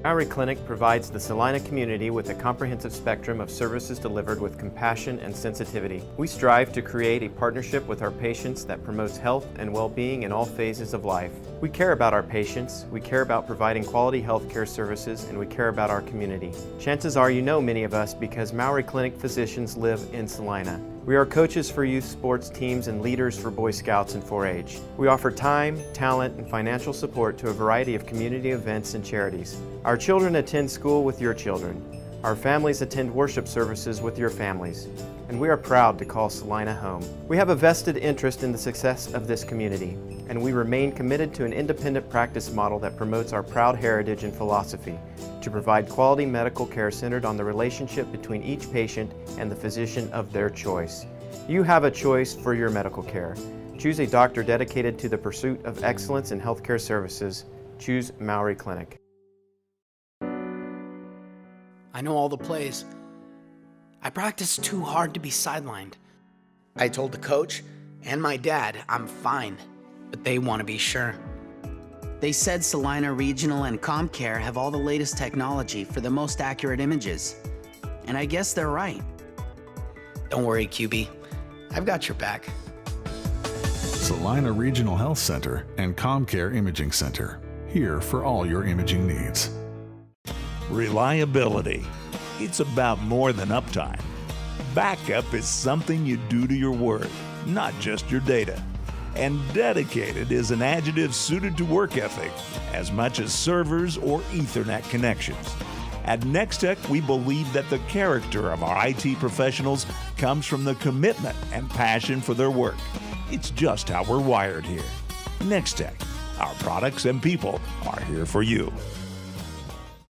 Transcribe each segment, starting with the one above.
Maury Clinic provides the Salina community with a comprehensive spectrum of services delivered with compassion and sensitivity. We strive to create a partnership with our patients that promotes health and well-being in all phases of life. We care about our patients, we care about providing quality health care services, and we care about our community. Chances are you know many of us because Maury Clinic physicians live in Salina. We are coaches for youth sports teams and leaders for Boy Scouts and 4-H. We offer time, talent, and financial support to a variety of community events and charities. Our children attend school with your children. Our families attend worship services with your families. And we are proud to call Salina home. We have a vested interest in the success of this community, and we remain committed to an independent practice model that promotes our proud heritage and philosophy to provide quality medical care centered on the relationship between each patient and the physician of their choice. You have a choice for your medical care. Choose a doctor dedicated to the pursuit of excellence in healthcare services. Choose Maury Clinic. I know all the plays. I practiced too hard to be sidelined. I told the coach and my dad I'm fine, but they want to be sure. They said Salina Regional and ComCare have all the latest technology for the most accurate images. And I guess they're right. Don't worry, QB. I've got your back. Salina Regional Health Center and ComCare Imaging Center. Here for all your imaging needs. Reliability. It's about more than uptime. Backup is something you do to your word, not just your data. And dedicated is an adjective suited to work ethic as much as servers or Ethernet connections. At Nextech, we believe that the character of our IT professionals comes from the commitment and passion for their work. It's just how we're wired here. Nextech, our products and people are here for you.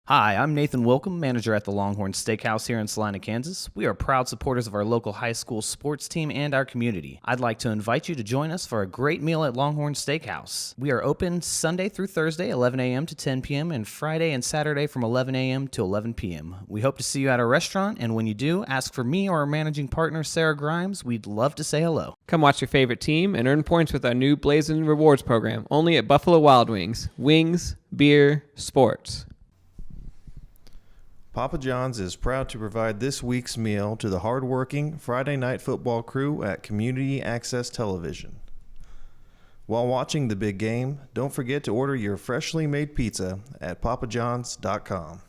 Hi, I'm Nathan Wilcom, manager at the Longhorn Steakhouse here in Salina, Kansas. We are proud supporters of our local high school sports team and our community. I'd like to invite you to join us for a great meal at Longhorn Steakhouse. We are open Sunday through Thursday, 11 a.m. to 10 p.m., and Friday and Saturday from 11 a.m. to 11 p.m. We hope to see you at our restaurant, and when you do, ask for me or our managing partner, Sarah Grimes. We'd love to say hello. Come watch your favorite team and earn points with our new Blazing Rewards program, only at Buffalo Wild Wings. Wings, beer, sports. Papa John's is proud to provide this week's meal to the hardworking Friday night football crew at Community Access Television. While watching the big game, don't forget to order your freshly made pizza at papajohns.com.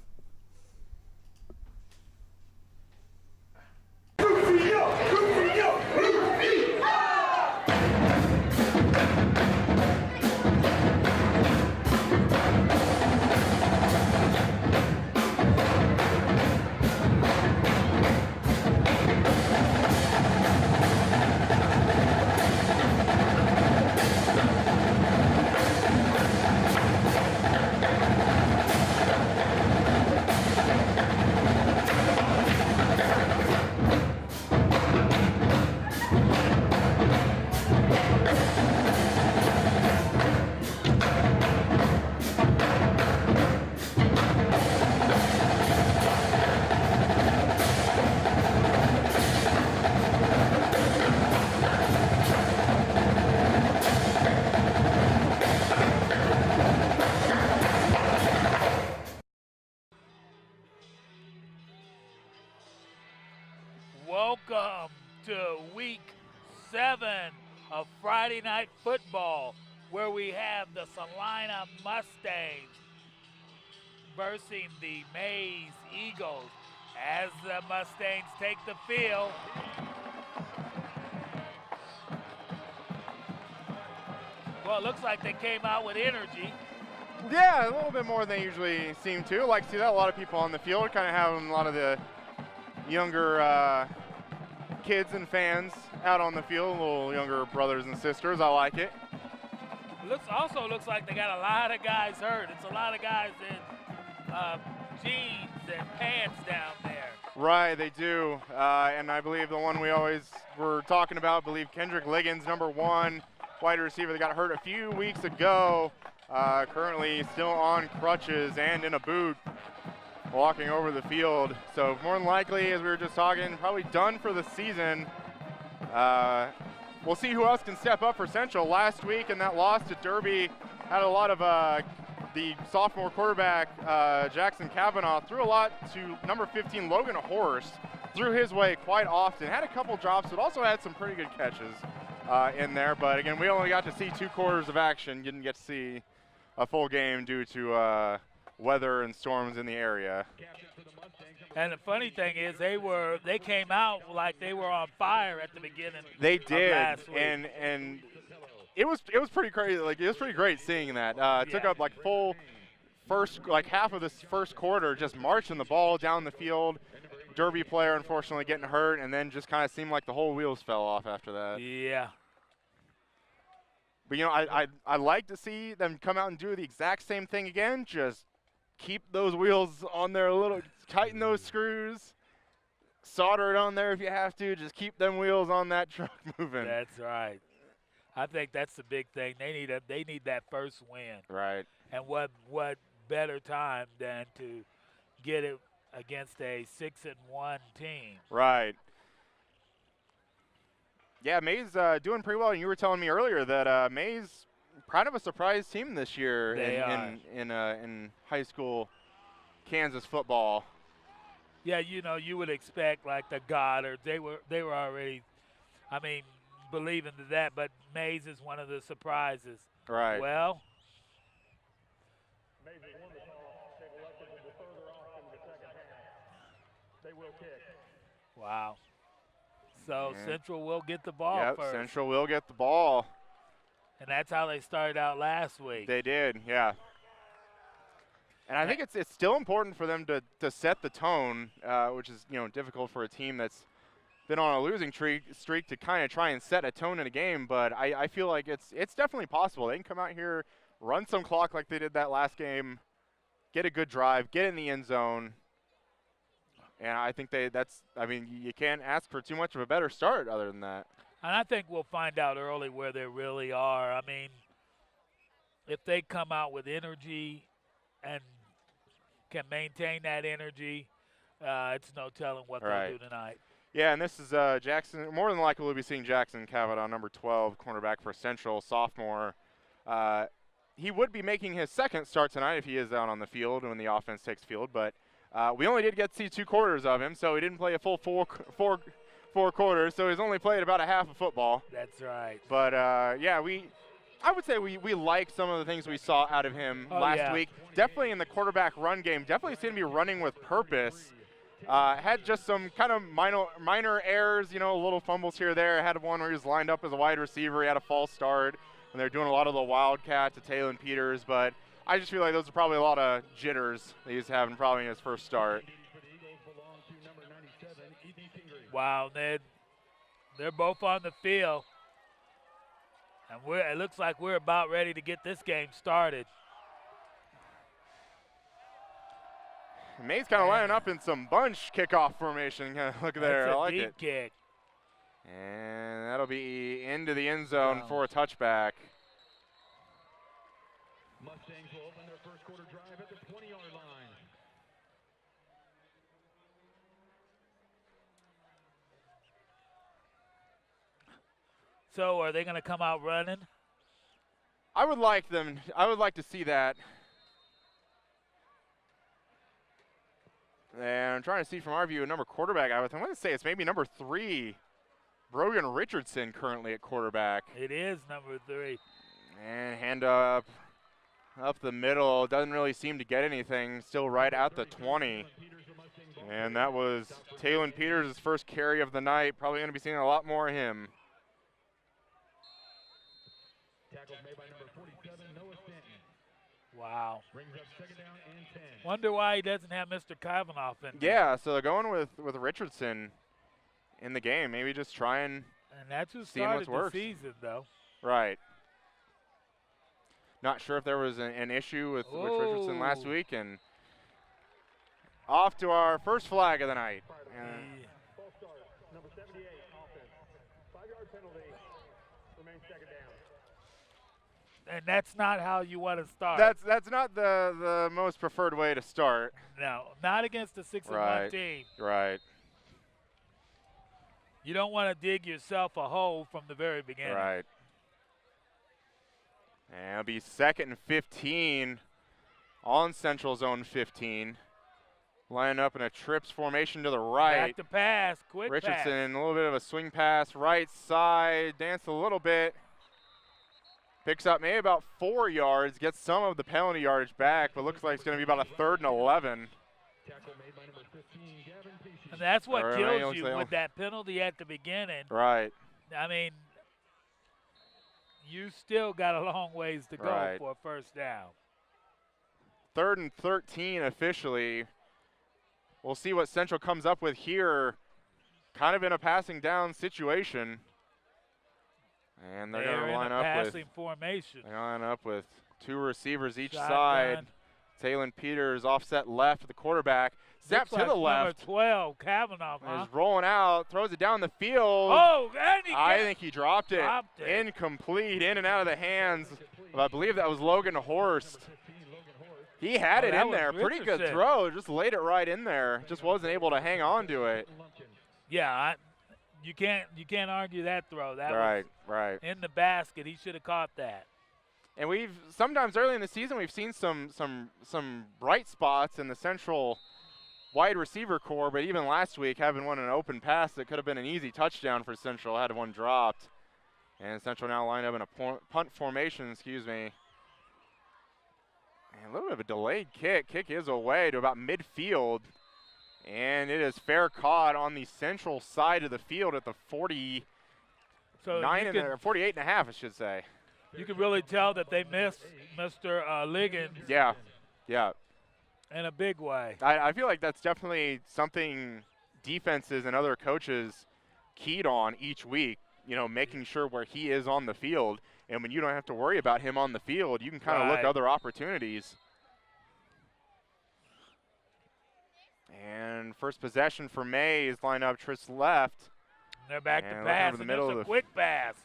Welcome to week 7 of Friday Night Football, where we have the Salina Mustangs versus the Maize Eagles as the Mustangs take the field. Well, it looks like they came out with energy. Yeah, a little bit more than they usually seem to. Like to see that a lot of people on the field, kind of having a lot of the younger kids and fans out on the field, little younger brothers and sisters. I like it. Also looks like they got a lot of guys hurt. It's a lot of guys in jeans and pants down there. Right, they do. And I believe the one we always were talking about, I believe Kendrick Liggins, number 1 wide receiver that got hurt a few weeks ago, currently still on crutches and in a boot, walking over the field. So more than likely, as we were just talking, probably done for the season. We'll see who else can step up for Central. Last week in that loss to Derby, had a lot of the sophomore quarterback, Jackson Kavanaugh, threw a lot to number 15, Logan Horst. Threw his way quite often. Had a couple drops, but also had some pretty good catches in there. But again, we only got to see 2 quarters of action. Didn't get to see a full game due to weather and storms in the area. And the funny thing is, they came out like they were on fire at the beginning. They of did, last week. and it was pretty crazy. Like, it was pretty great seeing that. It took up like full half of this first quarter, just marching the ball down the field. Derby player unfortunately getting hurt, and then just kind of seemed like the whole wheels fell off after that. Yeah. But I like to see them come out and do the exact same thing again. Just keep those wheels on there a little, tighten those screws, solder it on there if you have to. Just keep them wheels on that truck moving. That's right. I think that's the big thing. They need that first win. Right. And what better time than to get it against a 6-1 team. Right. Yeah, Maize doing pretty well. And you were telling me earlier that Maize kind of a surprise team this year in high school Kansas football. Yeah, you would expect like the Goddards. They were already, believing that, but Maize is one of the surprises. Right. Well. Wow. So Central will get the ball first. Central will get the ball. And that's how they started out last week. They did, yeah. And I think it's still important for them to set the tone, which is difficult for a team that's been on a losing streak to kind of try and set a tone in a game. But I feel like it's definitely possible. They can come out here, run some clock like they did that last game, get a good drive, get in the end zone. And I think you can't ask for too much of a better start other than that. And I think we'll find out early where they really are. If they come out with energy and can maintain that energy, it's no telling what they'll do tonight. Yeah, and this is Jackson. More than likely, we'll be seeing Jackson Kavanaugh, number 12, cornerback for Central, sophomore. He would be making his second start tonight if he is out on the field when the offense takes field, but we only did get to see 2 quarters of him, so he didn't play a full four quarters, so he's only played about a half of football. That's right. But, I would say we like some of the things we saw out of him last week. Definitely in the quarterback run game. Definitely seemed to be running with purpose. Had just some kind of minor errors, little fumbles here or there. Had one where he was lined up as a wide receiver. He had a false start, and they're doing a lot of the wildcat to Talon Peters. But I just feel like those are probably a lot of jitters that he's having probably in his first start. Wow, Ned. They're both on the field. And it looks like we're about ready to get this game started. Maize kind of lining up in some bunch kickoff formation. Look there, I like it. Deep kick. And that'll be into the end zone for a touchback. Mustangs will open their first quarter drive at the 20-yard line. So are they going to come out running? I would like to see that. And I'm trying to see from our view a number quarterback. I'm going to say it's maybe number 3, Brogan Richardson, currently at quarterback. It is number 3. And hand up the middle. Doesn't really seem to get anything. Still right at the 20. And that was Talon Peters' first carry of the night. Probably going to be seeing a lot more of him. Tackles made by number 47, Noah Stanton. Wow. Brings up second down and 10. Wonder why he doesn't have Mr. Kavanaugh in there. Yeah, so they're going with Richardson in the game. Maybe just try and that's who see what started the works. season, though. Right. Not sure if there was an issue with Richardson last week. And off to our first flag of the night. False start, number 78, offense. 5-yard penalty. Remains second down. And that's not how you want to start. That's not the most preferred way to start. No, not against a 6-1 team. Right. You don't want to dig yourself a hole from the very beginning. Right. And it'll be 2nd and 15 on Central Zone 15. Lining up in a trips formation to the right. Back to pass, quick Richardson, pass. a little bit of a swing pass, right side, dance a little bit. Picks up maybe about 4 yards, gets some of the penalty yardage back, but looks like it's going to be about a 3rd and 11. And that's what Or, kills you with that penalty at the beginning. Right. I mean, you still got a long ways to go for a first down. 3rd and 13 officially. We'll see what Central comes up with here, kind of in a passing down situation. And they're going to line up with passing formation. They line up with 2 receivers each Shotgun. side. Talon Peters offset left to the quarterback. Snap to the left. Number 12, Kavanaugh. He's rolling out, throws it down the field. Oh, and I think he dropped it. Dropped it. Incomplete, in and out of the hands of, I believe that was Logan Horst. He had it in there. Pretty good throw. Just laid it right in there. Just wasn't able to hang on to it. Yeah, you can't argue that throw. That was right in the basket. He should have caught that. And we've sometimes early in the season we've seen some bright spots in the Central wide receiver core, but even last week having one an open pass that could have been an easy touchdown for Central, had one dropped. And Central now lined up in a punt formation, And a little bit of a delayed kick. Kick is away to about midfield. And it is fair caught on the Central side of the field at the 48 and a half, I should say. You can really tell that they missed Mr. Liggins. Yeah. In a big way. I feel like that's definitely something defenses and other coaches keyed on each week, making sure where he is on the field. And when you don't have to worry about him on the field, you can kind of look other opportunities. And first possession for Maize, line up Tris left. They're back to pass, and there's a quick pass.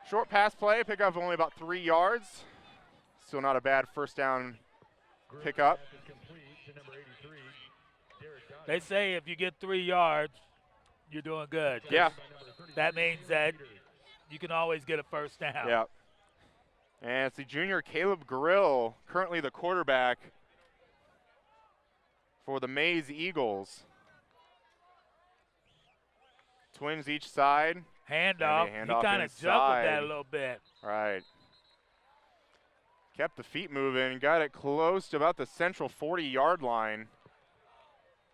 Short pass play, pick up only about 3 yards. Still not a bad first down pickup. They say if you get 3 yards, you're doing good. Yeah. That means that you can always get a first down. Yeah. And it's the junior Caleb Grill, currently the quarterback for the Maize Eagles. Twins each side. Handoff. He kind of juggled that a little bit. Right. Kept the feet moving, got it close to about the Central 40-yard line.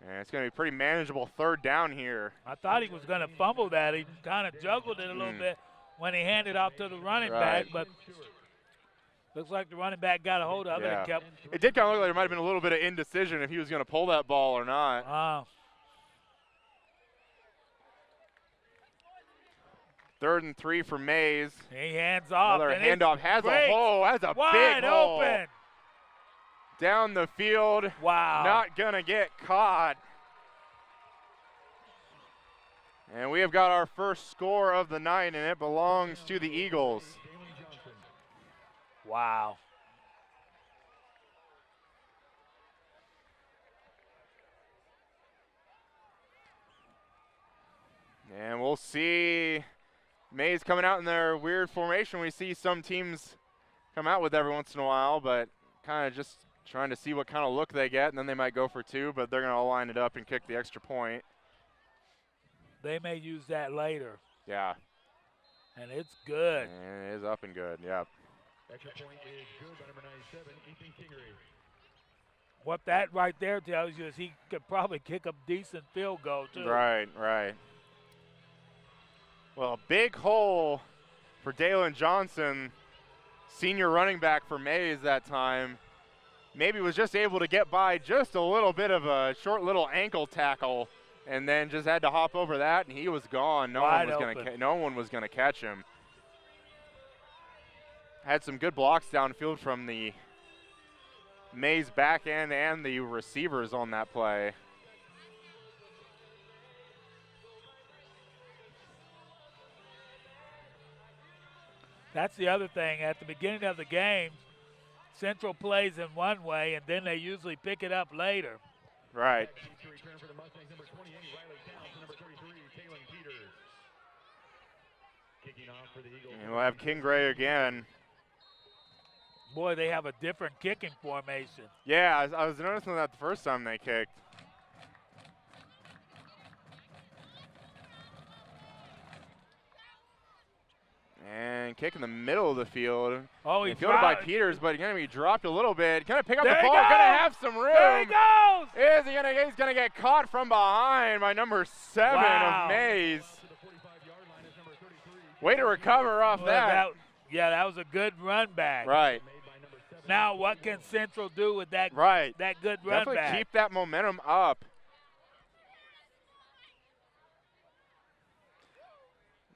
And it's going to be pretty manageable 3rd down here. I thought he was going to fumble that. He kind of juggled it a little bit when he handed off to the running back, but looks like the running back got a hold of it and kept. It did kind of look like there might have been a little bit of indecision if he was going to pull that ball or not. 3rd and 3 for Maize. He hands off. Another handoff. Has a hole. Has a wide big hole. Open. Down the field. Wow. Not going to get caught. And we have got our first score of the night, and it belongs to the Eagles. Wow. And we'll see Maize coming out in their weird formation. We see some teams come out with every once in a while, but kind of just trying to see what kind of look they get, and then they might go for 2, but they're going to line it up and kick the extra point. They may use that later. Yeah. And it's good. And it is up and good, yep. Extra point is good by number 97, Ethan Kingery. What that right there tells you is he could probably kick a decent field goal, too. Right. Well, a big hole for Dalen Johnson, senior running back for Maize that time. Maybe was just able to get by just a little bit of a short little ankle tackle, and then just had to hop over that, and he was gone. No one was gonna catch him. Had some good blocks downfield from the Maize back end and the receivers on that play. That's the other thing. At the beginning of the game, Central plays in one way, and then they usually pick it up later. Right. And we'll have King Gray again. Boy, they have a different kicking formation. Yeah, I was noticing that the first time they kicked. And kick in the middle of the field. Oh, he fielded by dropped. Peters, but he's going to be dropped a little bit. Going to pick up There the he ball. Going to goes! have some room. There he goes! He's going to get caught from behind by number 7 Wow. of Maize. Way to recover off Well, that. Yeah, that was a good run back. Right. Now, what can Central do with that? Right. That good run Definitely back. keep that momentum up.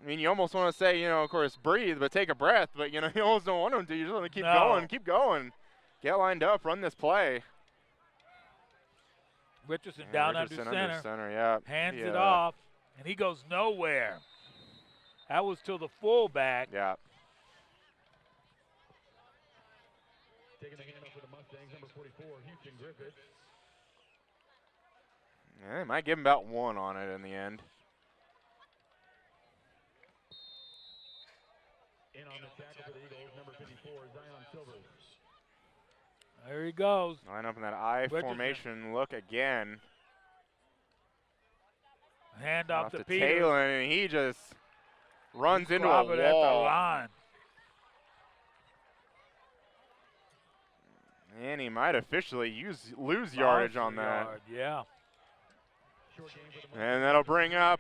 I mean, you almost want to say, of course, breathe, but take a breath. But, you almost don't want them to. You just want to keep going, keep going. Get lined up, run this play. Richardson And down Richardson under center. Yeah. Hands it off, and he goes nowhere. That was to the fullback. Yeah. Taking the handoff for the Mustangs, number 44, Houston Griffith. Yeah, they might give him about 1 on it in the end. In on the tackle for the Eagles, number 54, Zion Silvers. There he goes. Line up in that I Richardson. formation look again. Hand off to Peters. Taylor, and he just runs into a Clobbered at the wall. line. And he might officially lose yardage on that. Yard, yeah. Short game for the And that'll bring up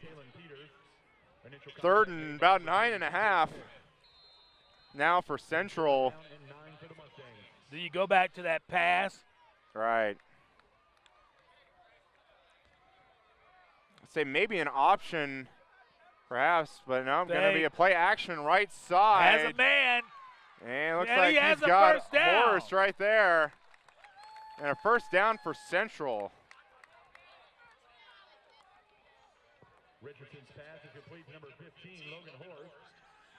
Initial 3rd and about 9.5. Now for Central. down and 9 for the Mustangs. Do you go back to that pass? Right. I'd say maybe an option, perhaps, but no, going to be a play action right side. Has a man. And it looks And like he has he's a got first down. Horace right there. And a first down for Central. Richardson's pass is complete to number 15, Logan Horst.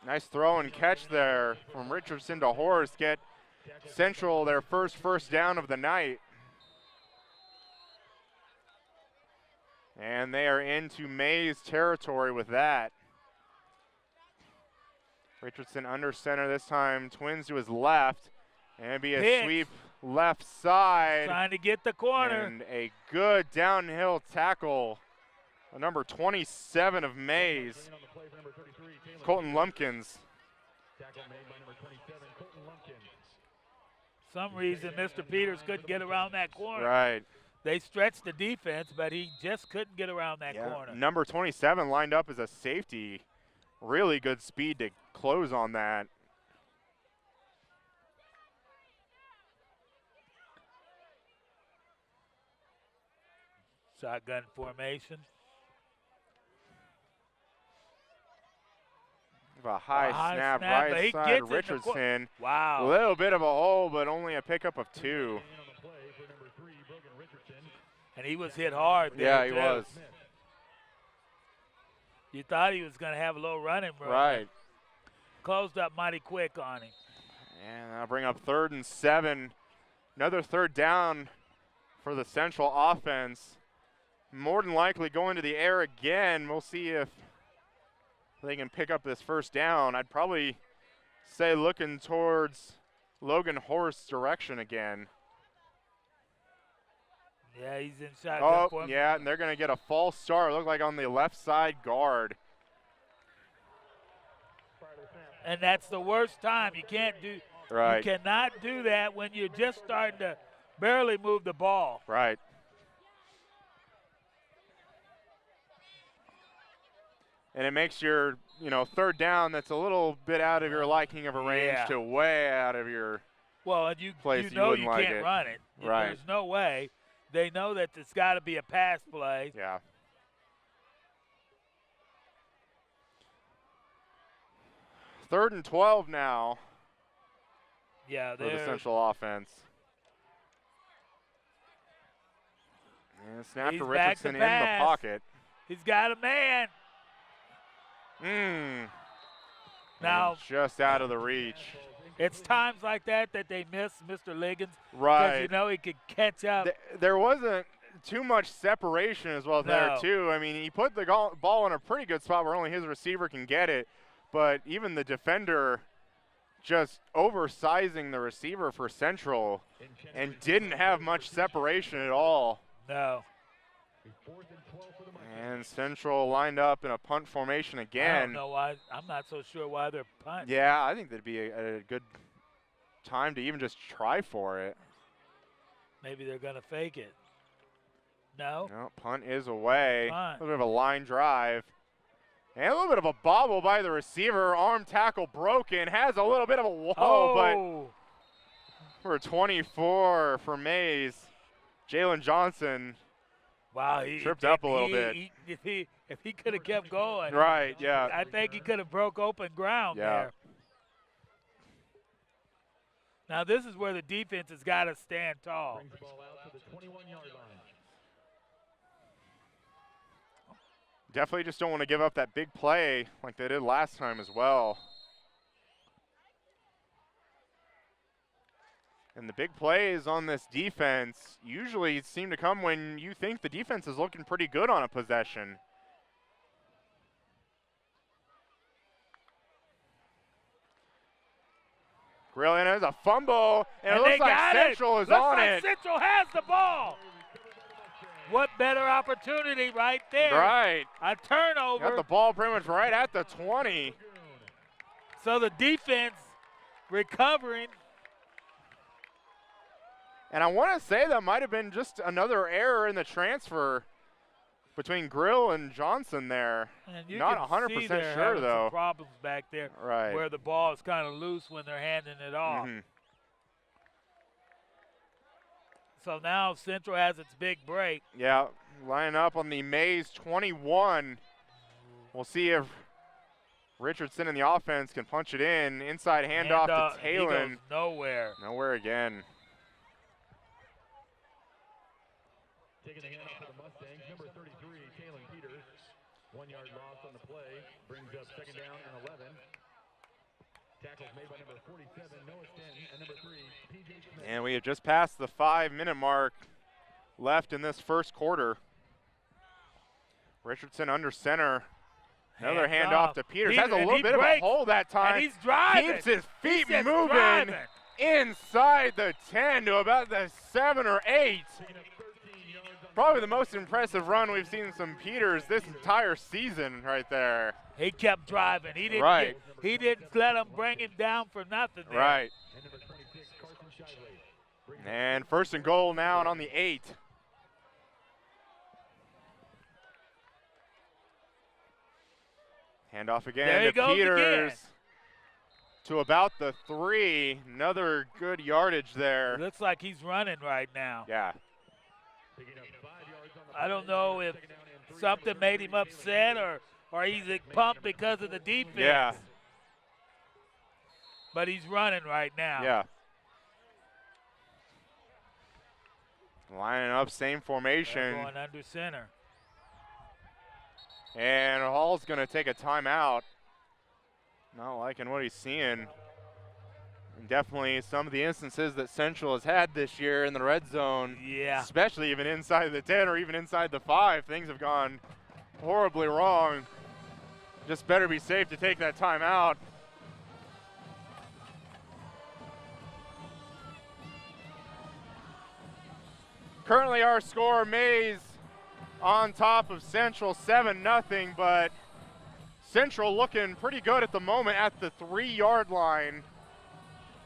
Nice throw and catch there from Richardson to Horace. Get Central their first down of the night. And they are into Maize territory with that. Richardson under center this time, twins to his left. And it'd be a Pitch. sweep left side. Trying to get the corner. And a good downhill tackle. Number 27 of Maize, In on the play for number 33, Taylor Colton Peters. Lumpkins. Tackle made by number 27, Colton Lumpkins. Some reason Mr. Peters couldn't get around that corner. Right. They stretched the defense, but he just couldn't get around that corner. Number 27 lined up as a safety. Really good speed to close on that. Shotgun formation. A high snap but right he side gets it in the Richardson. A Wow. little bit of a hole, but only a pickup of 2. In on the play for number 3, Brogan Richardson. And he was hit hard there, Yeah, he too. was. You thought he was going to have a little running room. Right. Closed up mighty quick on him. And that'll bring up 3rd and 7. Another 3rd down for the Central offense. More than likely going to the air again. We'll see if they can pick up this first down. I'd probably say looking towards Logan Horst's direction again. Yeah, he's in shotgun Oh, formation. yeah, and they're going to get a false start. Look like on the left side guard. And that's the worst time. You can't do. Right. You cannot do that when you're just starting to barely move the ball. Right. And it makes your, 3rd down that's a little bit out of your liking of a range Yeah. to way out of your Well, and you place know wouldn't you like can't it. run it. Right. There's no way. They know that it's got to be a pass play. Yeah. Third and 12 now Yeah, for the they're Central offense. And snap He's to back to Richardson in the pass. pocket. He's got a man. Now, And just out of the reach. it's times like that that they miss Mr. Liggins. Right. Because he could catch up. There wasn't too much separation as well there, No. too. I mean, he put the ball in a pretty good spot where only his receiver can get it. But even the defender just oversizing the receiver for Central and didn't have much separation at all. No. And Central lined up in a punt formation again. I don't know why. I'm not so sure why they're punting. Yeah, I think that'd be a good time to even just try for it. Maybe they're going to fake it. No. No, punt is away. Punt. A little bit of a line drive. And a little bit of a bobble by the receiver. Arm tackle broken. Has a little bit of a whoa, but for 24 for Maize, Jalen Johnson wow, he tripped up a little bit. If he could have kept going. Right, yeah. I think he could have broke open ground there. Now this is where the defense has got to stand tall. Brings the ball out to the 21-yard line. Definitely just don't want to give up that big play like they did last time as well. And the big plays on this defense usually seem to come when you think the defense is looking pretty good on a possession. Grill in as a fumble, and it looks like Central is on it. Central has the ball. What better opportunity right there? Right. A turnover. Got the ball pretty much right at the 20. So the defense recovering. And I want to say that might have been just another error in the transfer between Grill and Johnson there. And you Not can 100% see they're sure, having though. some problems back there, Right. where the ball is kind of loose when they're handing it off. Mhm. So now Central has its big break. Yeah, lining up on the Maize 21. We'll see if Richardson in the offense can punch it in. Inside handoff to He Talon. goes nowhere. Nowhere again. Taking the handoff for the Mustangs, number 33, Talon Peters. 1 yard loss on the play. Brings up second down and 11. Tackles made by number 47, Noah Stanton, and number 3, P.J. Smith. And we have just passed the 5-minute mark left in this first quarter. Richardson under center. Another handoff to Peters. Has a little bit of a hole that time. And he's driving. Keeps his feet He's moving driving. inside the 10 to about the 7 or 8. Probably the most impressive run we've seen from Peters this entire season right there. He kept driving. He didn't he didn't let him bring him down for nothing there. Right. And first and goal now and on the 8. Handoff again to Peters. To about the 3. Another good yardage there. It looks like he's running right now. Yeah. I don't know if something made him upset or he's pumped because of the defense. Yeah. But he's running right now. Yeah. Lining up, same formation. They're going under center. And Hall's going to take a timeout. Not liking what he's seeing. And definitely some of the instances that Central has had this year in the red zone. Yeah. Especially even inside the 10 or even inside the 5. Things have gone horribly wrong. Just better be safe to take that timeout. Currently our score, Maize on top of Central 7-0, but Central looking pretty good at the moment at the 3-yard line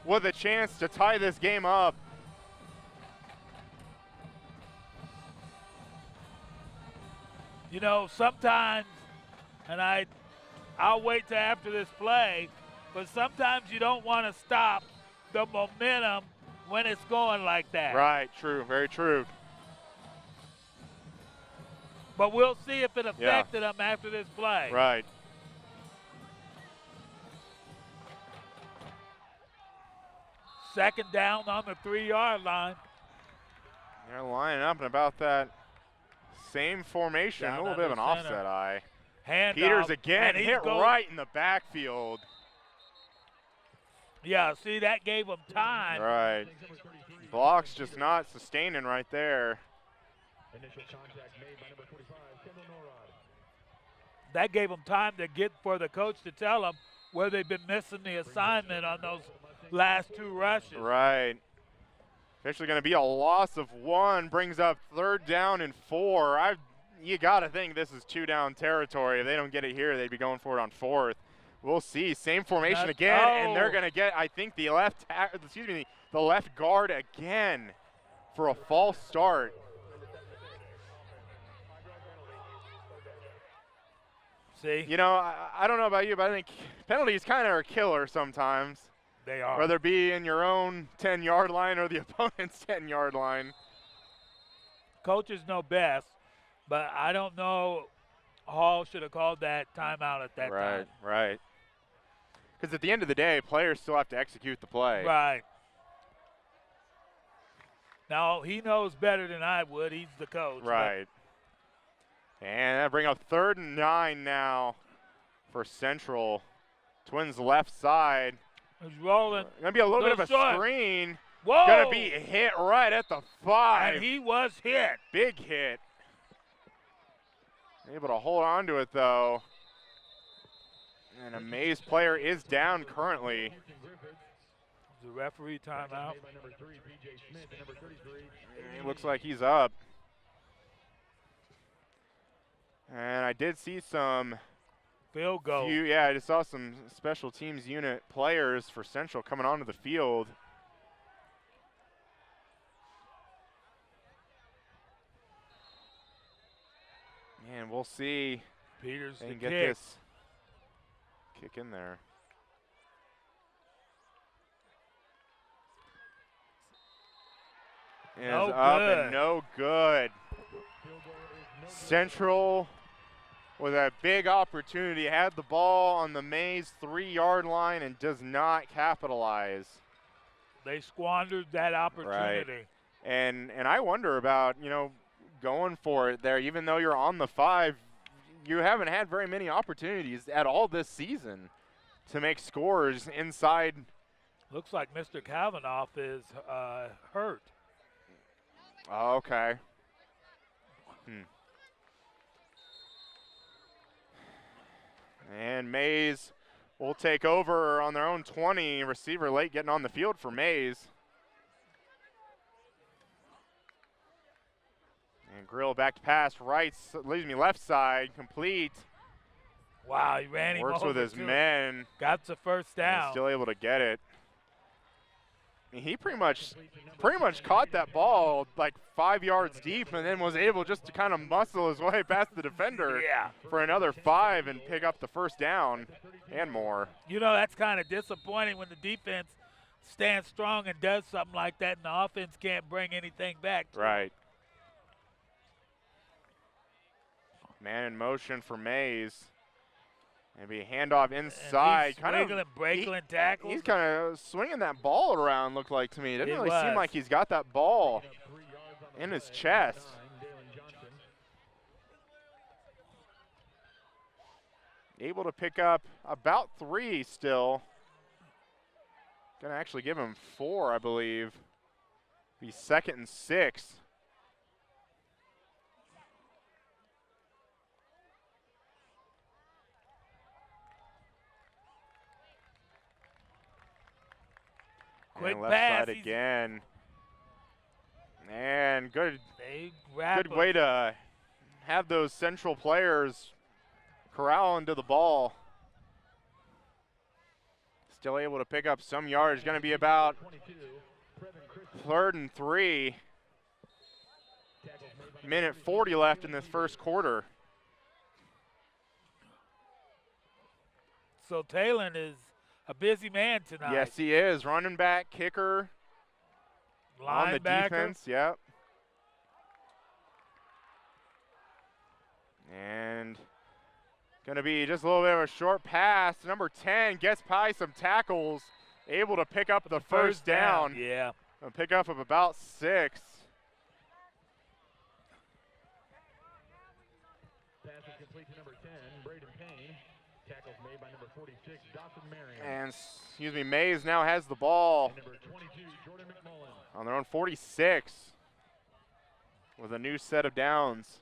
with a chance to tie this game up. You know, sometimes, and I'll wait till after this play, but sometimes you don't want to stop the momentum when it's going like that. Right, true, very true. But we'll see if it affected them after this play. Right. Second down on the 3-yard line. They're lining up in about that same formation. Down a little bit of an under center. offset eye. Hand Peters off, again and he's hit going- right in the backfield. Yeah, see, that gave him time. Right. Block's just not sustaining right there. Initial contact made by number 45, Kendall Norrod. That gave him time to get for the coach to tell him, where they've been missing the assignment on those last 2 rushes. Right. Officially going to be a loss of 1, brings up 3rd down and 4. You got to think this is 2-down territory. If they don't get it here, they'd be going for it on 4th. We'll see. Same formation again, and they're going to get, I think, the left guard again for a false start. See? You know, I don't know about you, but I think penalties kind of are killer sometimes. They are. Whether it be in your own 10-yard line or the opponent's 10-yard line. Coaches know best, but I don't know Hall should have called that timeout at that time. Right. Because at the end of the day, players still have to execute the play. Right. Now, he knows better than I would. He's the coach. Right. And that bring up 3rd and 9 now for Central. Twins left side. He's rolling. Going to be a little bit of a short. screen. Whoa. Going to be hit right at the 5. And he was hit. Big hit. Able to hold on to it, though. And a Maize player is down currently. The referee timeout. It looks like he's up. And I did see some field goal. I just saw some special teams unit players for Central coming onto the field. And we'll see. Peters and the get kick. this kick in there. Is No up good. and no good. Central with a big opportunity, had the ball on the Maize 3-yard line and does not capitalize. They squandered that opportunity. Right. And I wonder about, going for it there. Even though you're on the 5, you haven't had very many opportunities at all this season to make scores inside. Looks like Mr. Kavanaugh is hurt. Oh, okay. And Maize will take over on their own 20. Receiver late getting on the field for Maize. And Grill back to pass left side, complete. Wow, he ran him Works over with his too. men. Got the first down. Still able to get it. He pretty much caught that ball like 5 yards deep and then was able just to kind of muscle his way past the defender for another 5 and pick up the first down and more. That's kind of disappointing when the defense stands strong and does something like that and the offense can't bring anything back. Right. Man in motion for Maize. Maybe a handoff inside. Breakling tackles. He's kind of swinging that ball around, looked like to me. It doesn't really seem like he's got that ball in his chest. Able to pick up about 3 still. Gonna actually give him 4, I believe. Be 2nd and 6. Quick and left pass. side again. And good him. way to have those Central players corral into the ball. Still able to pick up some yards. Going to be about 3rd and 3. Minute 40 left in this first quarter. So Talon is a busy man tonight. Yes, he is. Running back, kicker, on the defense. Yep. And going to be just a little bit of a short pass. Number 10 gets by some tackles, able to pick up the first down. Yeah. A pickup of about 6. Pass is complete to number 10, Braden Payne. Tackles made by number 46, Dawson Marion. And, Maize now has the ball And number 22, Jordan McMullen. on their own 46 with a new set of downs.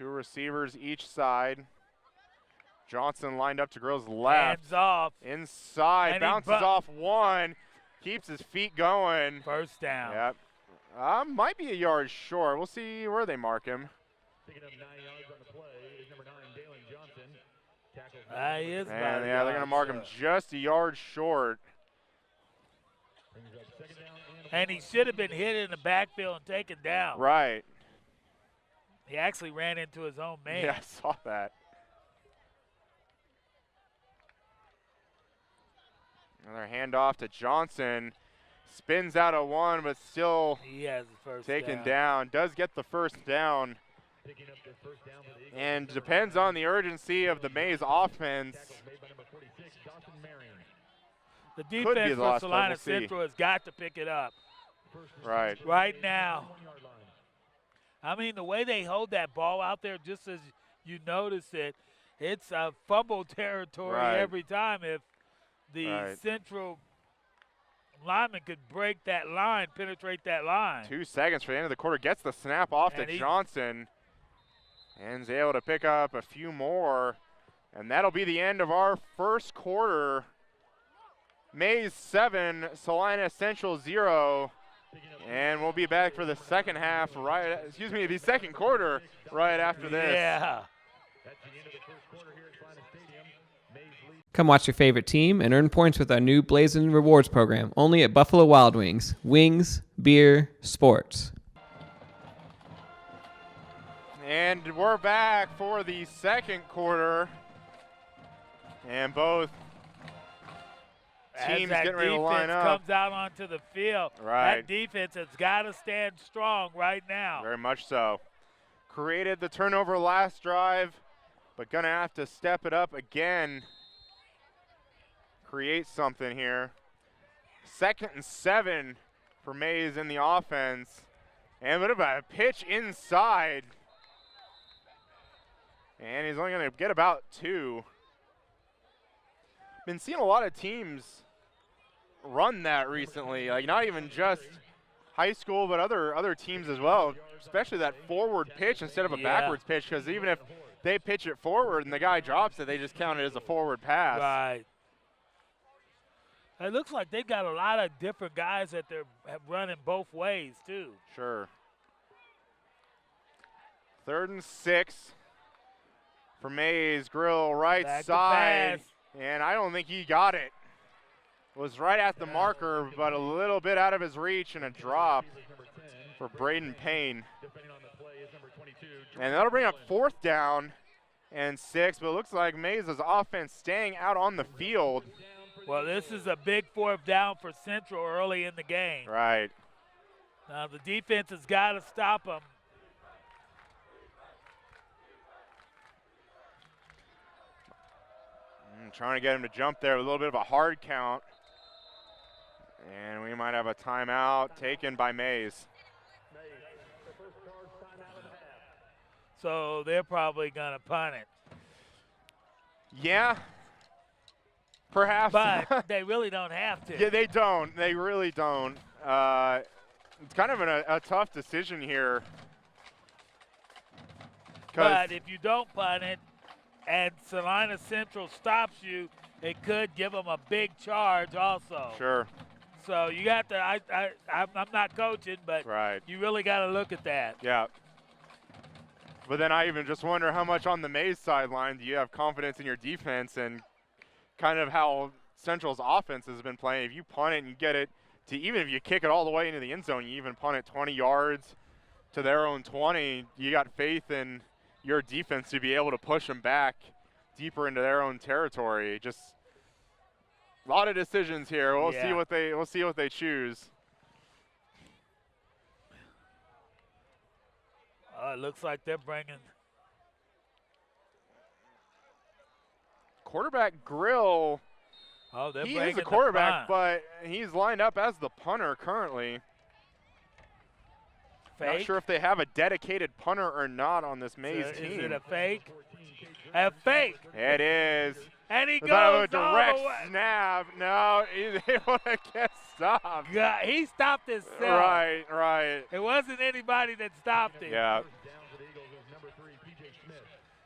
Two receivers each side. Johnson lined up to Grill's left. Hands off. Inside, And he bounces off one. Keeps his feet going. First down. Yep. Might be a yard short. We'll see where they mark him. Picking up 9 yards on the play is number 9, Dalen Johnson. Tackles He is about And a yeah, they're yard going to mark him short. just a yard short. brings up second down And he should have been hit in the backfield and taken down. Right. He actually ran into his own man. Yeah, I saw that. Another handoff to Johnson. Spins out of one, but still He has the first taken down. Does get the first down. picking up the first down for the Eagles. And depends on the urgency of the Maize offense. Tackles made by number 46, Dawson Marion. The Could be defense the for last play, Salina we'll see. Central has got to pick it up Right. right now. 1-yard line. I mean, the way they hold that ball out there, just as you notice it, it's a fumble territory Right. every time. If the Right. Central lineman could break that line, penetrate that line. 2 seconds for the end of the quarter. Gets the snap off And to he- Johnson. And is able to pick up a few more. And that'll be the end of our first quarter. Maize 7, Salina Central 0. And we'll be back for the second half, the second quarter right after this. Yeah. That's the end of the first quarter here at Salina Stadium. Maize lead. Come watch your favorite team and earn points with our new Blazing Rewards program, only at Buffalo Wild Wings. Wings, beer, sports. And we're back for the second quarter. And both teams As that getting ready to line defense up. comes out onto the field, Right. that defense has got to stand strong right now. Very much so. Created the turnover last drive, but gonna have to step it up again. Create something here. 2nd and 7 for Maize in the offense. And a bit of a pitch inside. And he's only gonna get about 2. Been seeing a lot of teams run that recently, like not even just high school, but other teams as well, especially that forward pitch instead of a backwards pitch, because even if they pitch it forward and the guy drops it, they just count it as a forward pass. Right. It looks like they got a lot of different guys that they're running both ways, too. Sure. 3rd and 6 for Maize. Grill right Back to side. pass. And I don't think he got it. Was right at the marker, but a little bit out of his reach and a drop for Braden Payne. Defending on the play is number 22. And that'll bring up 4th down and 6, but it looks like Maize's offense staying out on the field. Well, this is a big 4th down for Central early in the game. Right. Now, the defense has got to stop them. Trying to get him to jump there with a little bit of a hard count. And we might have a timeout taken by Maize. So they're probably going to punt it. Yeah. Perhaps. But they really don't have to. Yeah, they don't. They really don't. It's kind of a tough decision here. But if you don't punt it and Salina Central stops you, it could give them a big charge also. Sure. So you got to, I'm not coaching, but Right. you really got to look at that. Yeah. But then I even just wonder how much on the Maize sideline do you have confidence in your defense and kind of how Central's offense has been playing. If you punt it and you get it to, even if you kick it all the way into the end zone, you even punt it 20 yards to their own 20, you got faith in your defense to be able to push them back deeper into their own territory. Just a lot of decisions here. We'll see what they choose. It looks like they're bringing. Quarterback Grill. Oh, they're He bringing is a the quarterback, punt. but he's lined up as the punter currently. Not Fake? sure if they have a dedicated punter or not on this Maize team. Is it a fake? A fake. It is. And he Without goes a direct all the way. snap. No, he's able to get stopped. God, he stopped himself. Right. It wasn't anybody that stopped him. Yeah. Down for the Eagles is number 3, P.J.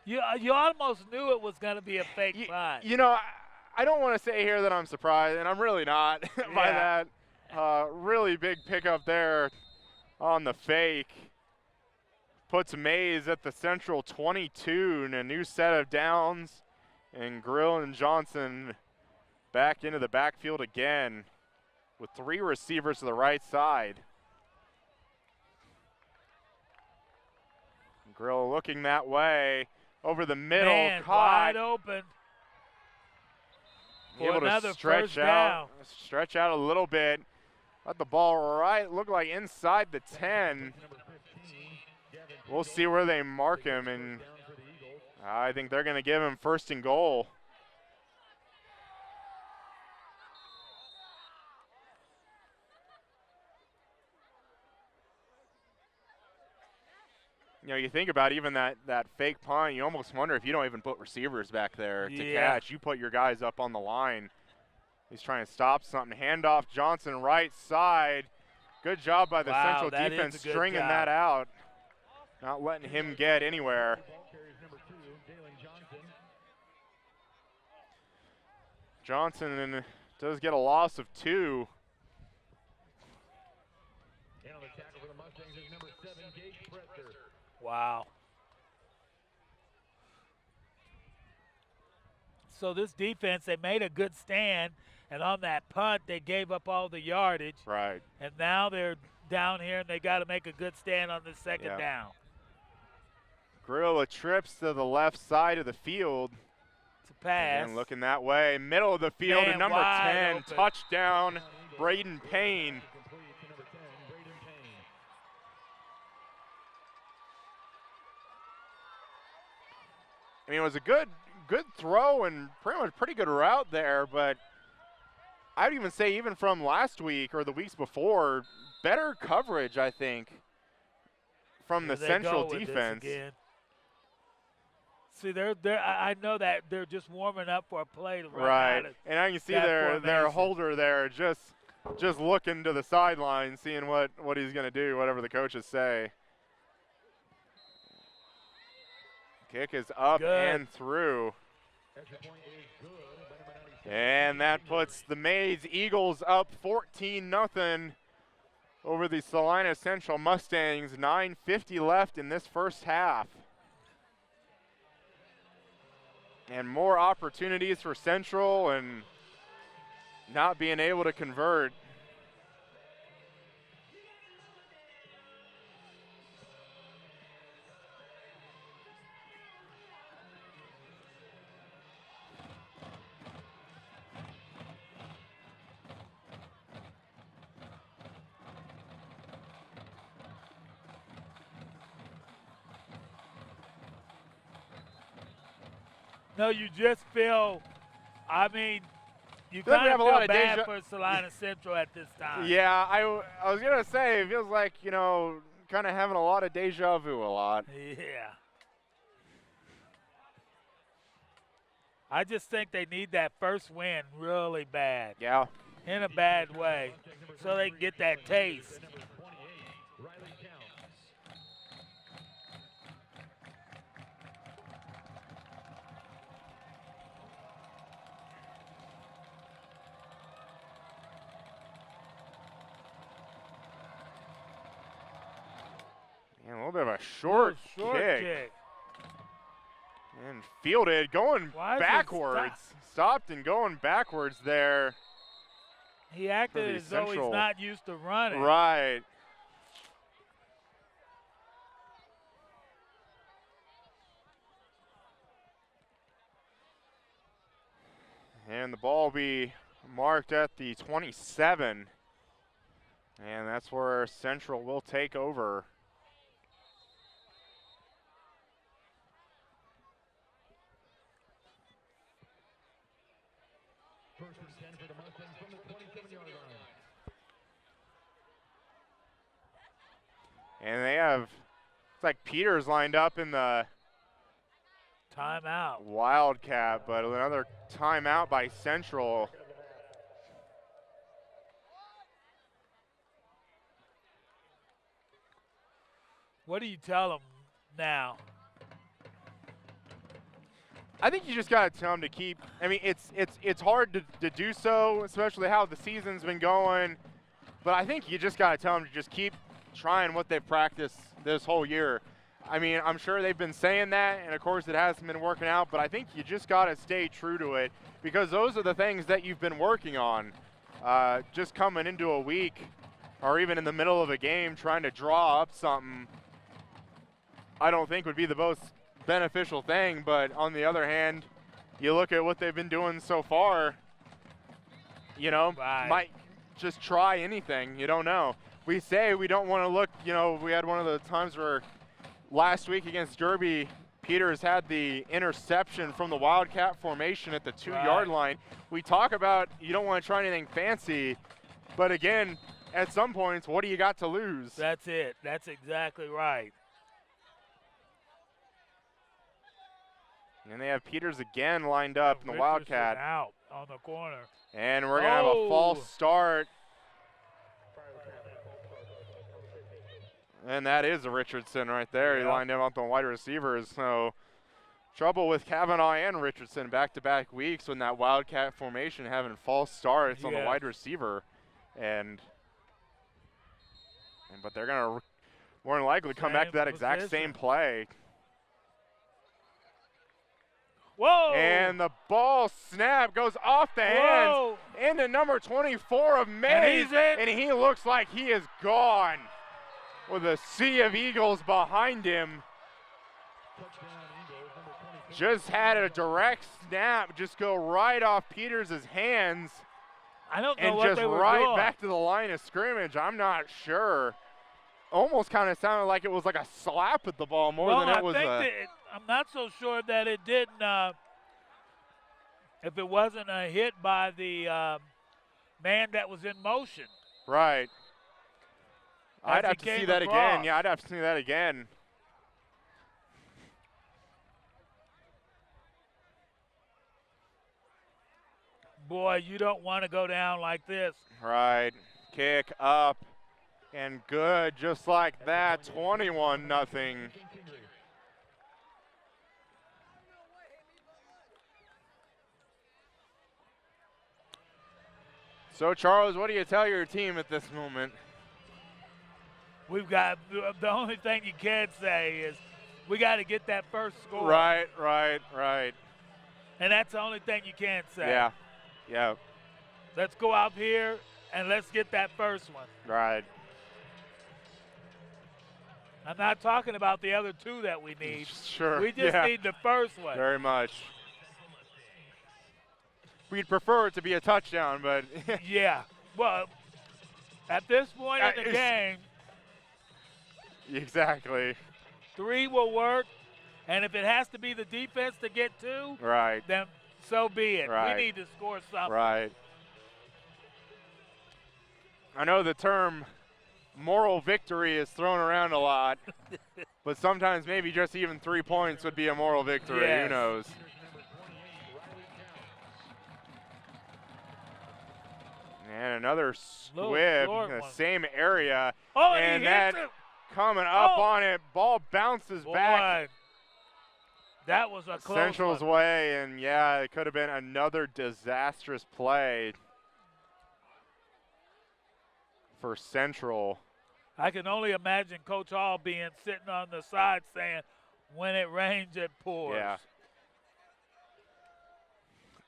You almost knew it was going to be a fake punt. You know, I don't want to say here that I'm surprised, and I'm really not by that. Really big pickup there on the fake. Puts Maize at the Central 22 and a new set of downs. And Grill and Johnson back into the backfield again with 3 receivers to the right side. Grill looking that way. Over the middle, Man, caught. wide open. Able to stretch out a little bit. Let the ball look like inside the 10. We'll see where they mark him, and I think they're going to give him 1st and goal. You know, you think about even that fake punt, you almost wonder if you don't even put receivers back there to catch. You put your guys up on the line. He's trying to stop something. Handoff Johnson right side. Good job by the Central defense stringing that out. Not letting him get anywhere. Johnson does get a loss of 2. And on the tackle for the Mustangs is number 7, Gage Presser. Wow. So this defense, they made a good stand, and on that punt, they gave up all the yardage. Right. And now they're down here, and they got to make a good stand on this second down. Grill trips to the left side of the field. It's a pass. And looking that way, middle of the field, and number 10, open. touchdown, Braden Payne. I mean, it was a good throw and pretty good route there, but I would even say even from last week or the weeks before, better coverage, I think, from the Central defense. See, I know that they're just warming up for a play to run right, out of and I can see that their formation. holder there just looking to the sideline, seeing what he's going to do, whatever the coaches say. Kick is up and through. And that puts the Maize Eagles up 14-0 over the Salina Central Mustangs. 9:50 left in this first half. And more opportunities for Central and not being able to convert. No, you just feel, I mean, you Doesn't kind of have a feel lot of bad deja- for Salina Central at this time. Yeah, I was going to say, it feels like, you know, kind of having a lot of deja vu a lot. Yeah. I just think they need that first win really bad. Yeah. In a bad way, so they can get that taste. And a little bit of a short kick. And fielded, going backwards. Stopped and going backwards there. He acted as though he's not used to running. Right. And the ball will be marked at the 27. And that's where Central will take over. First and 10 for the Mustangs from the 27-yard line. And they have, it's like Peters lined up in the timeout. Wildcat, but another timeout by Central. What do you tell them now? I think you just got to tell them to keep. I mean, it's hard to do so, especially how the season's been going. But I think you just got to tell them to just keep trying what they've practiced this whole year. I mean, I'm sure they've been saying that, and of course it hasn't been working out, but I think you just got to stay true to it because those are the things that you've been working on. Just coming into a week or even in the middle of a game trying to draw up something, I don't think would be the most beneficial thing. But on the other hand, you look at what they've been doing so far, you know, might just try anything. You don't know. We say we don't want to look, you know, we had one of the times where last week against Derby, Peters had the interception from the Wildcat formation at the 2-yard line. We talk about you don't want to try anything fancy, but again, at some points, what do you got to lose? That's it. That's exactly right. And they have Peters again lined up in the Wildcat. Out on the corner. And we're going to have a false start. And that is a Richardson right there. He lined him up on wide receivers. So trouble with Kavanaugh and Richardson back-to-back weeks when that Wildcat formation having false starts on the wide receiver. But they're going to more than likely come back to that exact same play. Whoa! And the ball snap goes off the hands into number 24 of Maize. And he looks like he is gone with a sea of Eagles behind him. Just had a direct snap just go right off Peters' hands. I don't know and what just they were right doing. back to the line of scrimmage. I'm not sure. Almost kind of sounded like it was like a slap at the ball more than it was I'm not so sure that it didn't, if it wasn't a hit by the man that was in motion. Right. I'd have to see that again. Yeah, I'd have to see that again. Boy, you don't want to go down like this. Right. Kick up and good just like that. 21-0. So, Charles, what do you tell your team at this moment? We've got, the only thing you can say is we got to get that first score. Right. And that's the only thing you can say. Yeah. Let's go out here and let's get that first one. Right. I'm not talking about the other two that we need. Sure. We just need the first one. Very much. We'd prefer it to be a touchdown, but yeah. Well, at this point in the game, exactly. 3 will work, and if it has to be the defense to get 2, then so be it. Right. We need to score something. Right. I know the term moral victory is thrown around a lot, but sometimes maybe just even 3 points would be a moral victory. Yes. Who knows? And another squib in the same area. Oh, and he that hits it. coming up on it. Ball bounces back. That was a close Central's one. way, and yeah, it could have been another disastrous play for Central. I can only imagine Coach Hall sitting on the side saying, when it rains, it pours. Yeah.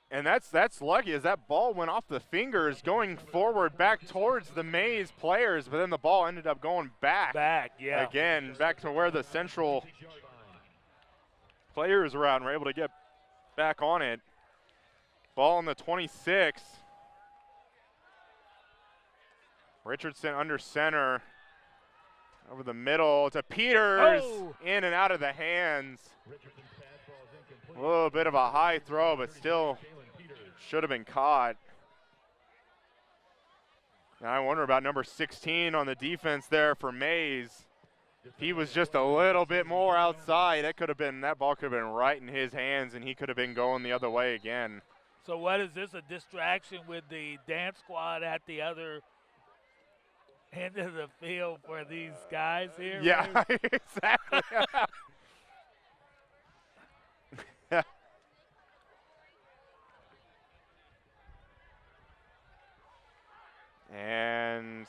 And that's lucky as that ball went off the fingers going forward back towards the Maize players, but then the ball ended up going back. Again, back to where the Central players were out and were able to get back on it. Ball on the 26. Richardson under center. Over the middle to Peters. In and out of the hands. A little bit of a high throw, but still should have been caught. And I wonder about number 16 on the defense there for Maize. If he was just a little bit more outside, that ball could have been right in his hands, and he could have been going the other way again. So what is this, a distraction with the dance squad at the other end of the field for these guys here? Yeah, exactly.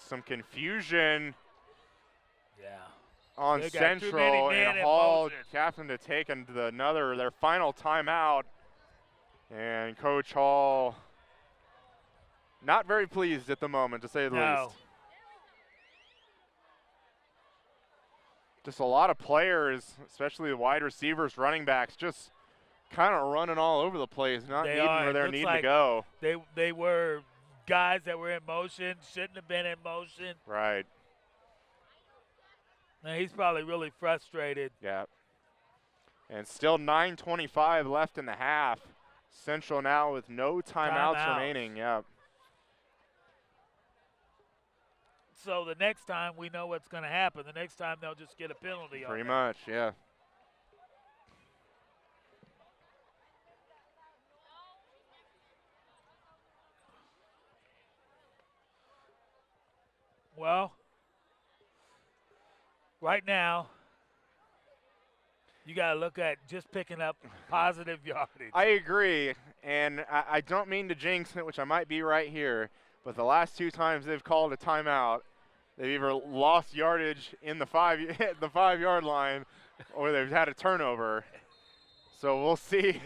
some confusion Yeah. on They got too many Central, men and in Hall motion. having to take their final timeout. And Coach Hall not very pleased at the moment, to say the least. Just a lot of players, especially the wide receivers, running backs, just kind of running all over the place, not They needing are. where It they're looks needing like to go. They were guys that were in motion, shouldn't have been in motion. Right. Now he's probably really frustrated. Yeah. And still 9:25 left in the half. Central now with no timeouts remaining. Yeah. So the next time we know what's going to happen. The next time they'll just get a penalty. Pretty much, yeah. Well, right now, you got to look at just picking up positive yardage. I agree, and I don't mean to jinx it, which I might be right here, but the last 2 times they've called a timeout, they've either lost yardage in the 5-yard line, or they've had a turnover. So we'll see.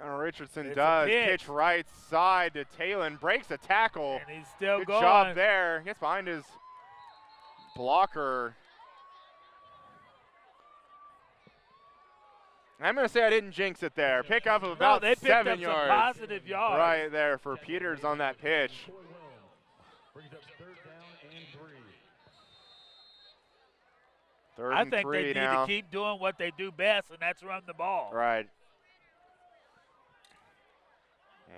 Richardson does pitch right side to Talon, breaks a tackle. And he's still Good going. job there. Gets behind his blocker. I'm going to say I didn't jinx it there. Pick up of about 7 yards. Some positive yards. Right there for Peters on that pitch. Third I and think 3 they need now. to keep doing what they do best, and that's run the ball. Right.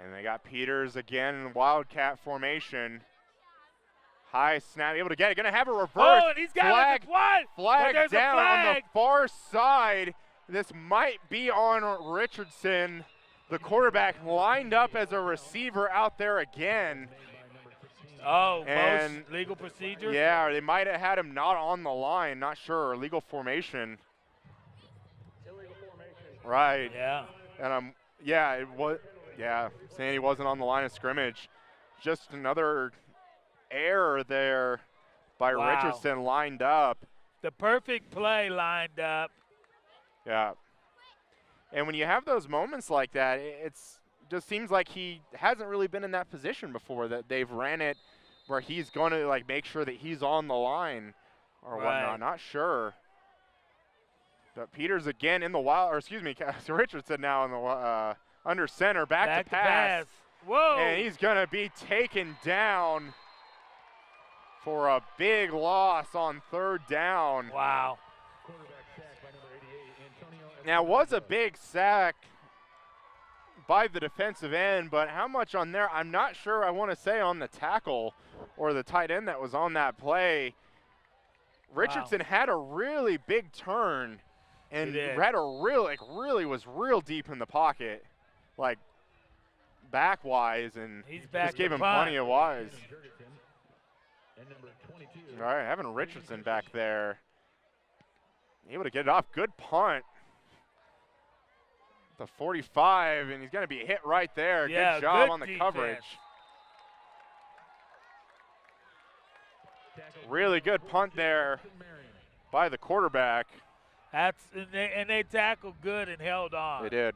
And they got Peters again in Wildcat formation. High snap, able to get it. Going to have a reverse. Oh, and he's got flag down on the far side. This might be on Richardson. The quarterback lined up as a receiver out there again. Oh, and most legal procedure? Yeah, they might have had him not on the line. Not sure. Legal formation. Right. Yeah. And yeah, it was. Yeah, saying he wasn't on the line of scrimmage. Just another error there by Richardson lined up. The perfect play lined up. Yeah. And when you have those moments like that, it's just seems like he hasn't really been in that position before, that they've ran it where he's going to like make sure that he's on the line or whatnot. Not sure. But Peters again in the wild, or excuse me, Richardson now in the under center, back to pass. Whoa! And he's going to be taken down for a big loss on 3rd down. Wow. Now, it was a big sack by the defensive end, but how much on there, I'm not sure. I want to say on the tackle or the tight end that was on that play. Richardson had a really big turn and had a really was real deep in the pocket, like back-wise, and just gave him plenty of wise. All right, having Richardson back there. Able to get it off. Good punt. The 45, and he's going to be hit right there. Yeah, good job good on the defense. coverage. Really good punt there by the quarterback. And they tackled good and held on. They did.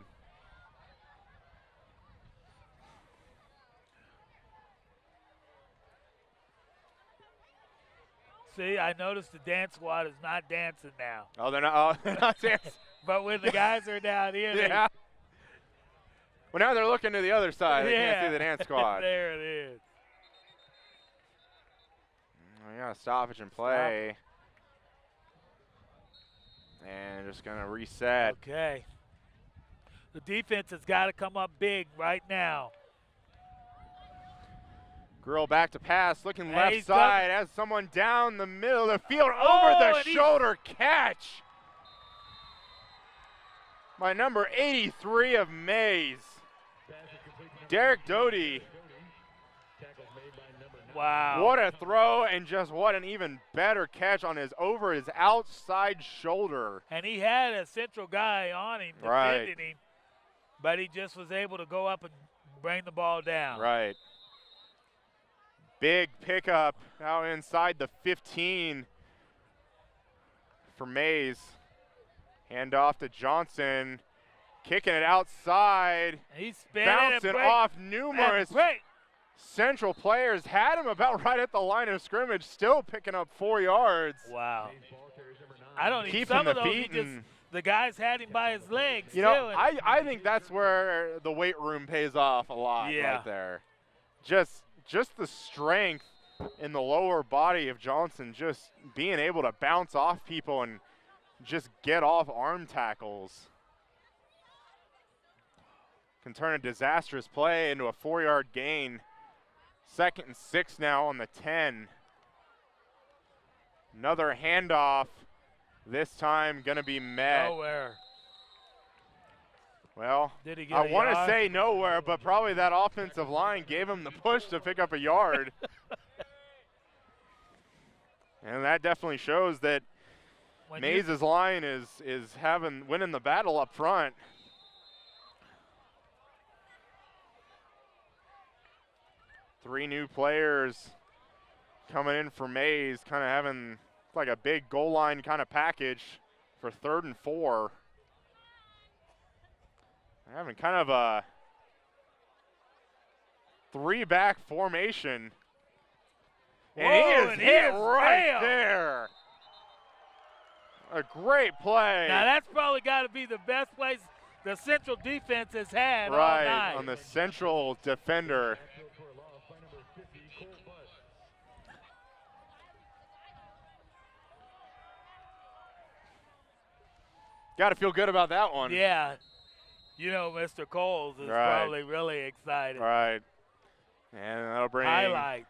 See, I noticed the dance squad is not dancing now. Oh, they're not dancing. But when the guys are down here, yeah. Well, now they're looking to the other side. They can't see the dance squad. There it is. We got a stoppage and play. And just going to reset. Okay. The defense has got to come up big right now. Grill back to pass, looking left side, has someone down the middle of the field, over the shoulder catch by number 83 of Maize, Derek Doty. Wow. What a throw, and just what an even better catch on his outside shoulder. And he had a central guy on him, defending him, but he just was able to go up and bring the ball down. Right. Big pickup out inside the 15 for Maize. Hand off to Johnson. Kicking it outside. He's spinning bouncing off numerous Central players. Had him about right at the line of scrimmage. Still picking up 4 yards. Wow. I don't even, Keeping some of the those, beating. the guys had him by his legs. You know, I think that's where the weight room pays off a lot right there. Just the strength in the lower body of Johnson, just being able to bounce off people and just get off arm tackles. Can turn a disastrous play into a 4-yard gain. 2nd and 6 now on the 10. Another handoff. This time going to be met. Nowhere. Well, Did he get I a want to yard? say nowhere, but probably that offensive line gave him the push to pick up a yard. And that definitely shows that Maize's line is winning the battle up front. Three new players coming in for Maize, kind of having like a big goal line kind of package for 3rd and 4. They're having kind of a 3-back formation. And Whoa, he is right bam. there. A great play. Now that's probably got to be the best place the Central defense has had all right night. on the Central defender. Got to feel good about that one. Yeah. You know, Mr. Coles is probably really excited. Right. And that'll bring Highlight.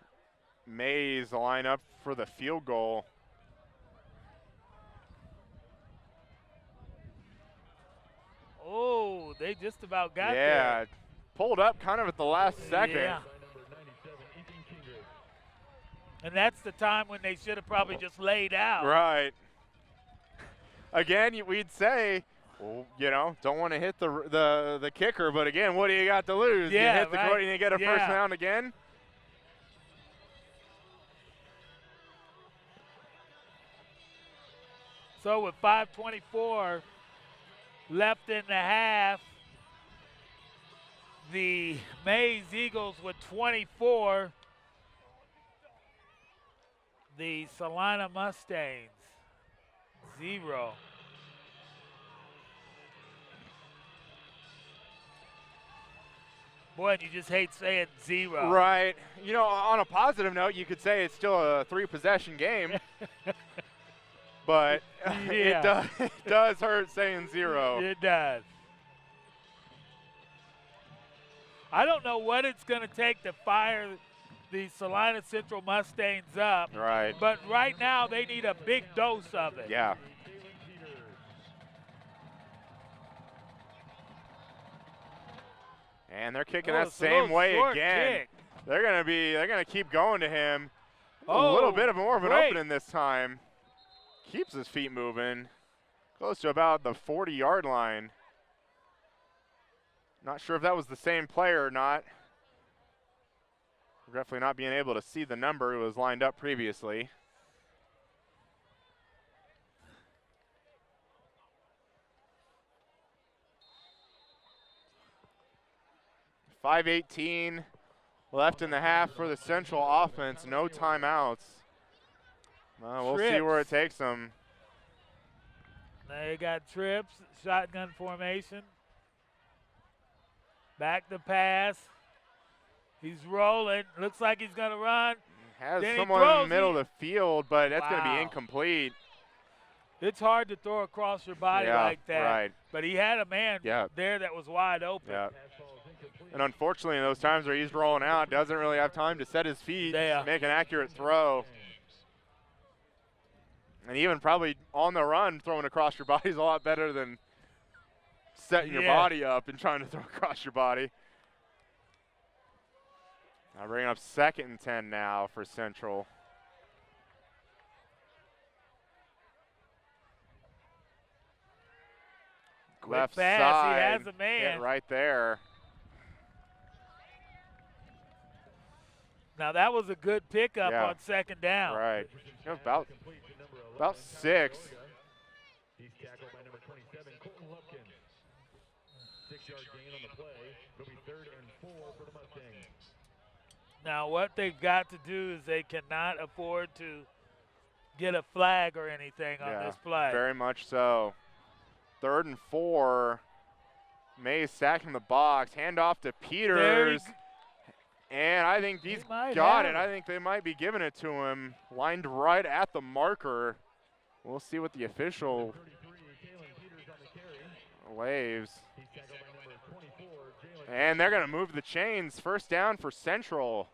Maize line up for the field goal. Oh, they just about got there. Yeah, pulled up kind of at the last second. Yeah. And that's the time when they should have probably just laid out. Right. Again, we'd say, well, you know, don't want to hit the kicker, but again, what do you got to lose? Yeah, you hit the right. and you get a first down again? So with 5:24 left in the half, the Maize Eagles with 24, the Salina Mustangs 0. Boy, you just hate saying 0. Right. You know, on a positive note, you could say it's still a 3-possession game. But it does hurt saying 0. It does. I don't know what it's going to take to fire the Salina Central Mustangs up. Right. But right now they need a big dose of it. Yeah. And they're kicking that same way again. Kick. They're gonna keep going to him. Oh, a little bit more of an great. opening this time. Keeps his feet moving. Close to about the 40-yard line. Not sure if that was the same player or not. Definitely not being able to see the number. It was lined up previously. .518 left in the half for the Central offense. No timeouts. We'll see where it takes them. They got trips, shotgun formation. Back to pass. He's rolling. Looks like he's going to run. Has Then someone in the middle of the field, but that's going to be incomplete. It's hard to throw across your body like that. Right. But he had a man there that was wide open. Yeah. And unfortunately, in those times where he's rolling out, doesn't really have time to set his feet, make an accurate throw. And even probably on the run, throwing across your body is a lot better than setting your body up and trying to throw across your body. Now bringing up 2nd and 10 now for Central. Quick Left pass, side. he has a man. Right there. Now that was a good pickup Yeah. on second down. Right. About 6. He's tackled by number 27, Collin. 6-yard gain on the play. It'll be 3rd and 4 for the Mustangs. Now what they've got to do is they cannot afford to get a flag or anything on this play. Very much so. 3rd and 4. Maize stacking the box. Hand off to Peters. And I think he's got it. I think they might be giving it to him. Lined right at the marker. We'll see what the official waves. And they're going to move the chains. First down for Central.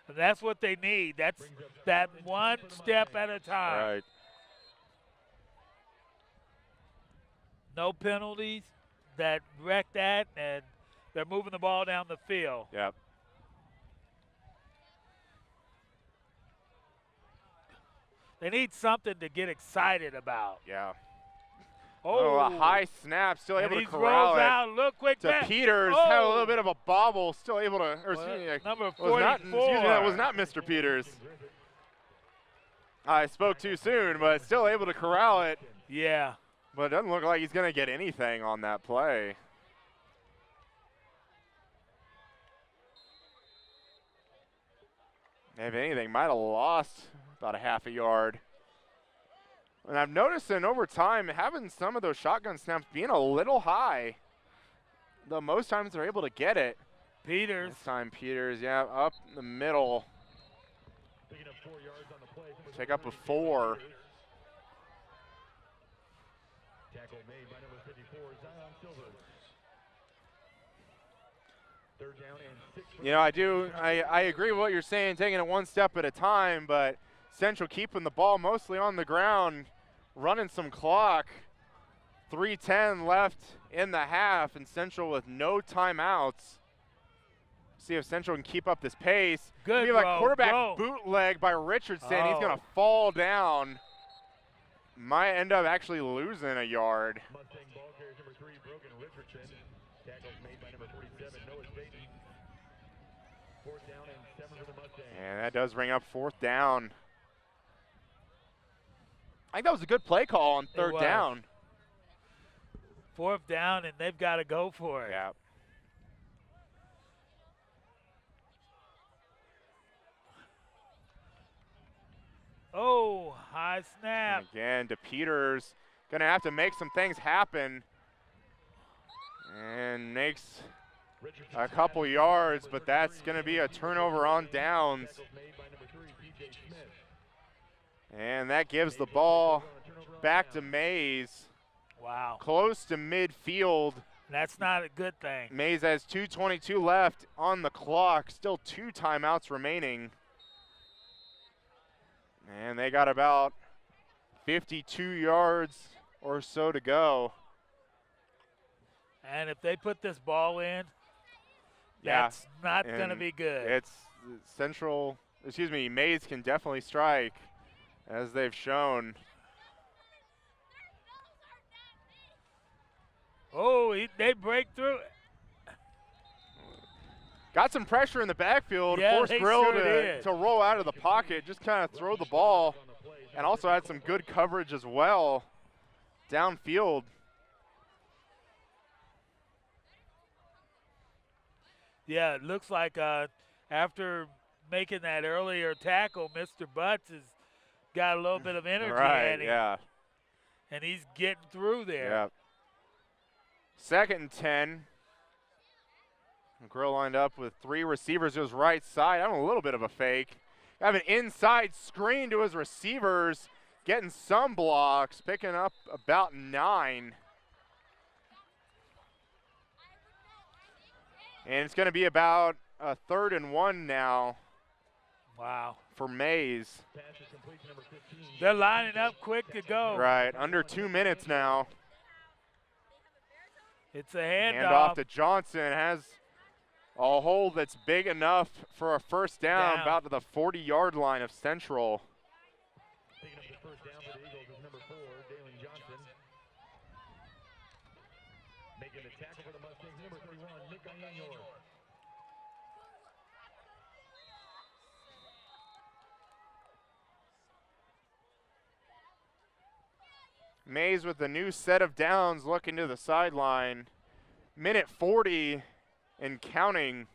And that's what they need. That's that one step at a time. Right. No penalties that wreck that, and they're moving the ball down the field. Yep. They need something to get excited about. Yeah. Oh, a high snap, still able to corral rolls it. out, look quick to back. Peters, had a little bit of a bobble, still able to, or excuse me, number 44. that was not Mr. Peters. I spoke too soon, but still able to corral it. Yeah. But it doesn't look like he's going to get anything on that play. If anything, might have lost about a half a yard. And I've noticed in overtime, having some of those shotgun snaps being a little high, though most times they're able to get it. Peters. This time Peters, yeah, up in the middle. Take up a 4. Tackle made by number 54, Zion Silver. 3rd down and 6. You know, I agree with what you're saying, taking it one step at a time, but Central keeping the ball mostly on the ground, running some clock. 3:10 left in the half, and Central with no timeouts. See if Central can keep up this pace. Good, we have a quarterback bootleg by Richardson. He's going to fall down. Might end up actually losing a yard. Mustang ball carriers number 3, Brogan Richardson. Tackles made by number 47, Noah Staten. 4th down and 7 for the Mustangs. And that does bring up 4th down. I think that was a good play call on 3rd down. 4th down, and they've got to go for it. Yeah. Oh, high snap. And again, to Peters. Going to have to make some things happen. And makes a couple yards, but that's going to be a turnover on downs. And that gives the ball back to Maize. Wow. Close to midfield. That's not a good thing. Maize has 2:22 left on the clock. Still 2 timeouts remaining. And they got about 52 yards or so to go. And if they put this ball in, that's not going to be good. It's Maize can definitely strike, as they've shown. Oh, they break through. Got some pressure in the backfield, Yeah, forced they Grill sure to roll out of the pocket, just kind of throw the ball, and also had some good coverage as well downfield. Yeah, it looks like after making that earlier tackle, Mr. Butts has got a little bit of energy at him. Yeah. And he's getting through there. Yeah. 2nd and 10. Grill lined up with 3 receivers to his right side. Having a little bit of a fake. Have an inside screen to his receivers. Getting some blocks. Picking up about 9. And it's going to be about a 3rd and 1 now. Wow. For Maize. They're lining up quick to go. Right. Under 2 minutes now. It's a handoff. Handoff to Johnson. Has a hole that's big enough for a first down. About to the 40-yard line of Central. Picking up the first down for the Eagles is number 4, Dalen Johnson. Making the tackle for the Mustangs, number 31, Nick Ayenor. Maize with the new set of downs looking to the sideline. Minute 40 and counting.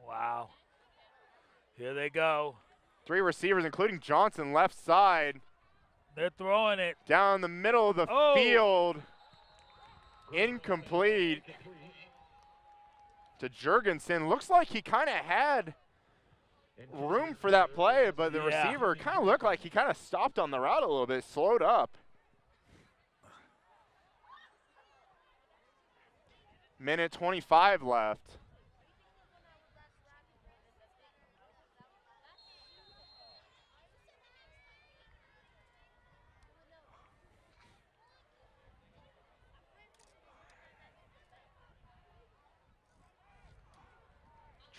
Wow. Here they go. 3 receivers, including Johnson, left side. They're throwing it. Down the middle of the field. Incomplete to Jurgensen. Looks like he kind of had room for that play, but the receiver kind of looked like he kind of stopped on the route a little bit, slowed up. Minute 25 left.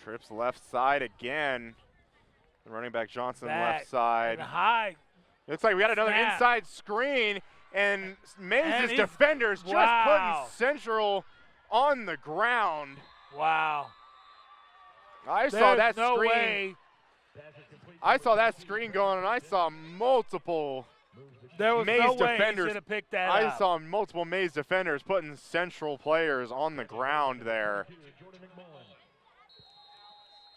Trips left side again. The running back Johnson left side. High. Looks like we got another inside screen, and Maize's defenders just putting Central on the ground. Wow. I saw that screen. I saw that screen going, and I saw multiple Maize defenders. I saw multiple Maize defenders putting Central players on the ground there.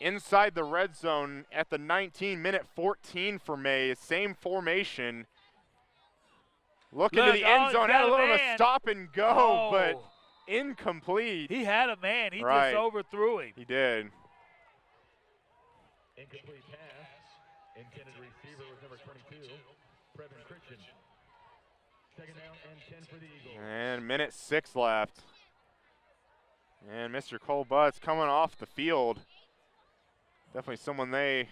Inside the red zone at the 19, minute 14 for Maize. Same formation. Looking to the end zone, had a little bit of a stop and go, but incomplete. He had a man. He just overthrew him. He did. Incomplete pass. Intended receiver was number 22, Previn Christian. Second down and 10 for the Eagles. And minute 6 left. And Mr. Cole Butts coming off the field. Definitely someone they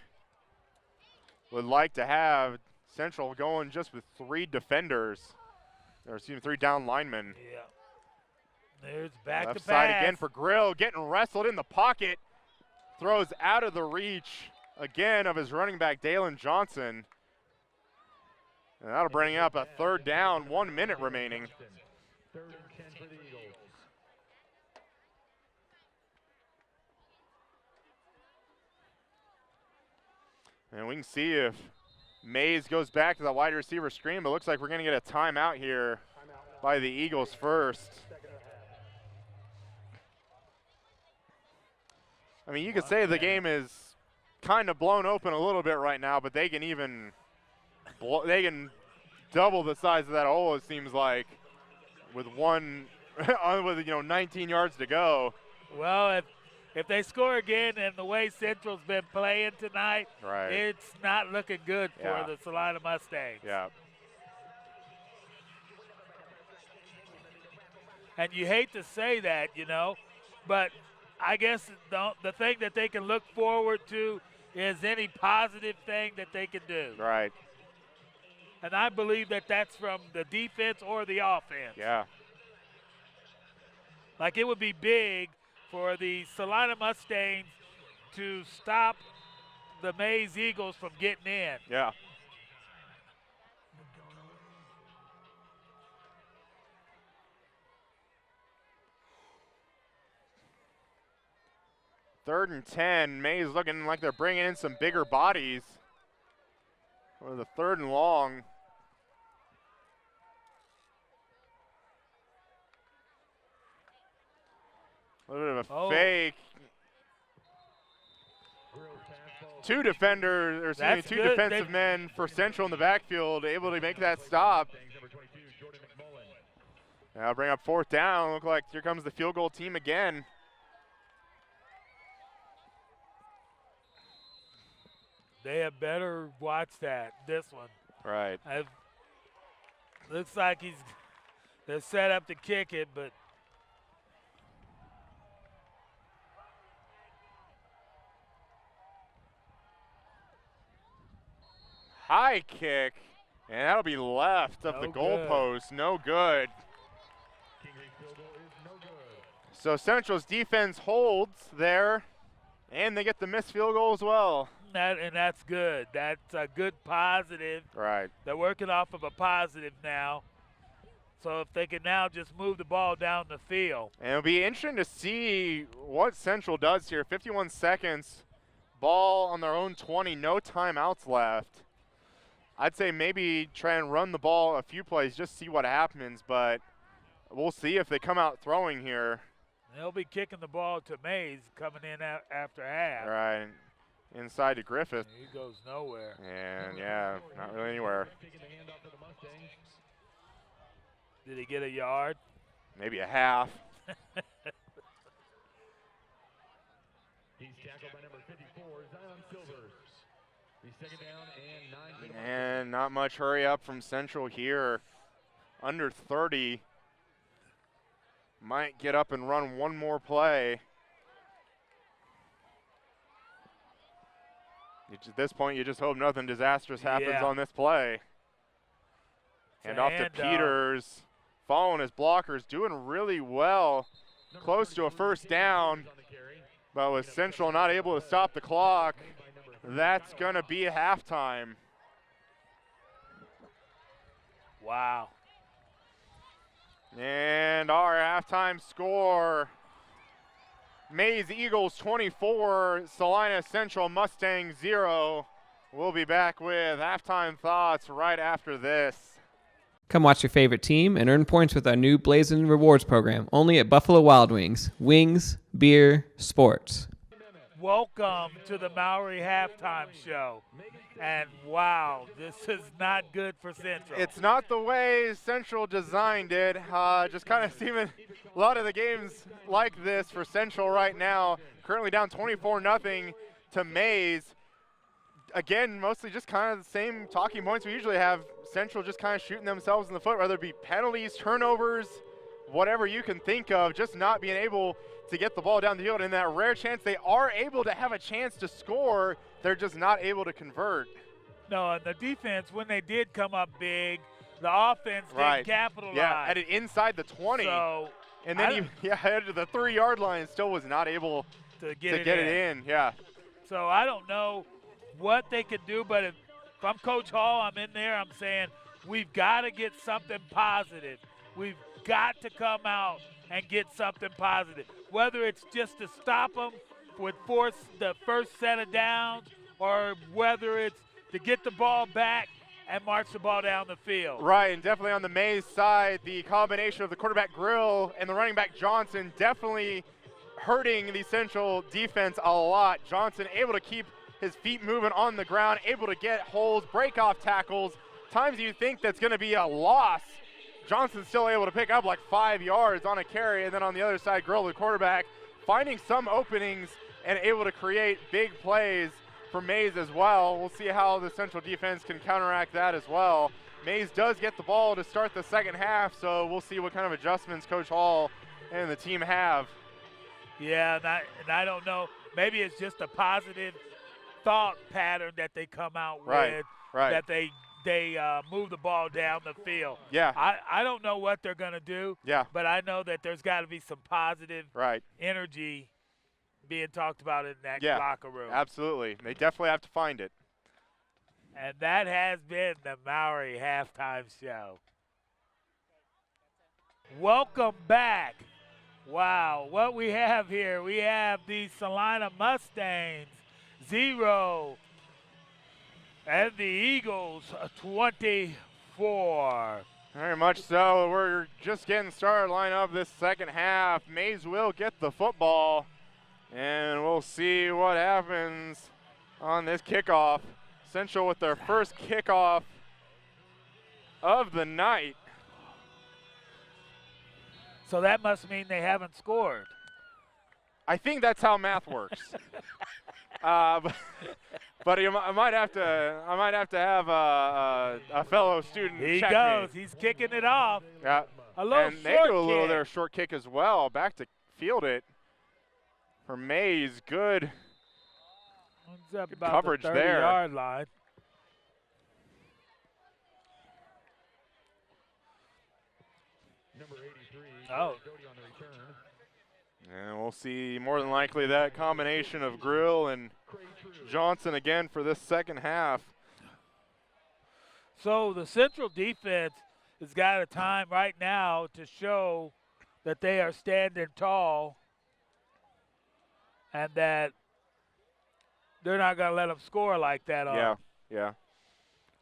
would like to have. Central going just with 3 defenders. Or excuse me, 3 down linemen. Yeah. There's back left to side pass. again for Grill, getting wrestled in the pocket. Throws out of the reach again of his running back, Dalen Johnson. And that'll bring up a 3rd down, 1 minute remaining. 3rd and 10 for the Eagles. And we can see if Maize goes back to the wide receiver screen, but it looks like we're going to get a timeout here by the Eagles first. I mean, you could say the game is kind of blown open a little bit right now, but they can even double the size of that hole, it seems like, with 19 yards to go. Well, if they score again and the way Central's been playing tonight, it's not looking good for the Salina Mustangs. Yeah. And you hate to say that, but I guess the thing that they can look forward to is any positive thing that they can do. Right. And I believe that that's from the defense or the offense. Yeah. Like it would be big for the Salina Mustangs to stop the Maize Eagles from getting in. Yeah. Third and 10. Maize looking like they're bringing in some bigger bodies for the 3rd and long. A little bit of a fake. 2 defenders, or excuse me, 2 defensive men for Central in the backfield, able to make that stop. Now bring up 4th down. Look like here comes the field goal team again. They had better watch this one. Right. Looks like they're set up to kick it, but high kick, and that'll be left of the goalpost. No good. So Central's defense holds there, and they get the missed field goal as well. And that's good. That's a good positive. Right. They're working off of a positive now. So if they can now just move the ball down the field. And it'll be interesting to see what Central does here. 51 seconds, ball on their own 20, no timeouts left. I'd say maybe try and run the ball a few plays, just see what happens, but we'll see if they come out throwing here. They'll be kicking the ball to Maize coming in after half. All right, inside to Griffith. He goes nowhere. And, yeah, not really anywhere. Did he get a yard? Maybe a half. He's tackled by number 54, Zion Silvers. He's second down and 9. And not much hurry up from Central here. Under 30. Might get up and run one more play. At this point, you just hope nothing disastrous happens on this play. And off to Peters. Following his blockers, doing really well. Close to a first down. But with Central not able to stop the clock, that's going to be halftime. Wow. And our halftime score, Maize Eagles 24, Salina Central Mustangs 0. We'll be back with halftime thoughts right after this. Come watch your favorite team and earn points with our new Blazing Rewards program, only at Buffalo Wild Wings. Wings, beer, sports. Welcome to the Maori halftime show. And wow, this is not good for Central. It's not the way Central designed it. Just kind of seeming a lot of the games like this for Central right now. Currently down 24-0 to Maize. Again, mostly just kind of the same talking points we usually have. Central just kind of shooting themselves in the foot, whether it be penalties, turnovers, whatever you can think of, just not being able to get the ball down the field. And that rare chance they are able to have a chance to score, they're just not able to convert. No, and the defense, when they did come up big, the offense didn't capitalize. Yeah, at it inside the 20. So, and then headed to the 3-yard line, still was not able to get it in. Yeah. So I don't know what they could do, but if I'm Coach Hall, I'm in there, I'm saying we've got to get something positive. We've got to come out and get something positive. Whether it's just to stop them with the first set of downs, or whether it's to get the ball back and march the ball down the field. Right, and definitely on the Maize side, the combination of the quarterback Grill and the running back Johnson definitely hurting the Central defense a lot. Johnson able to keep his feet moving on the ground, able to get holes, break off tackles. Times you think that's going to be a loss. Johnson's still able to pick up like 5 yards on a carry, and then on the other side, Grill, the quarterback, finding some openings and able to create big plays for Maize as well. We'll see how the Central defense can counteract that as well. Maize does get the ball to start the second half, so we'll see what kind of adjustments Coach Hall and the team have. Yeah, and I don't know. Maybe it's just a positive thought pattern that they come out with, that they move the ball down the field. Yeah. I don't know what they're going to do, but I know that there's got to be some positive energy being talked about in that locker room. Absolutely. They definitely have to find it. And that has been the Maori halftime show. Welcome back. Wow, what we have here, we have the Salina Mustangs 0 and the Eagles 24. Very much so. We're just getting started line up this second half. Maize will get the football, and we'll see what happens on this kickoff. Central with their first kickoff of the night. So that must mean they haven't scored. I think that's how math works. But I might have to have a fellow student. He check goes. me. He's kicking it off. Yeah. A little and short they do a little kick. their short kick as well. Back to field it for Maize. Good. Good coverage the 30 there. 30-yard line. Number 83, Oh. Cody on the return. And we'll see more than likely that combination of Grill and Johnson again for this second half. So the Central defense has got a time right now to show that they are standing tall and that they're not going to let them score like that. Yeah.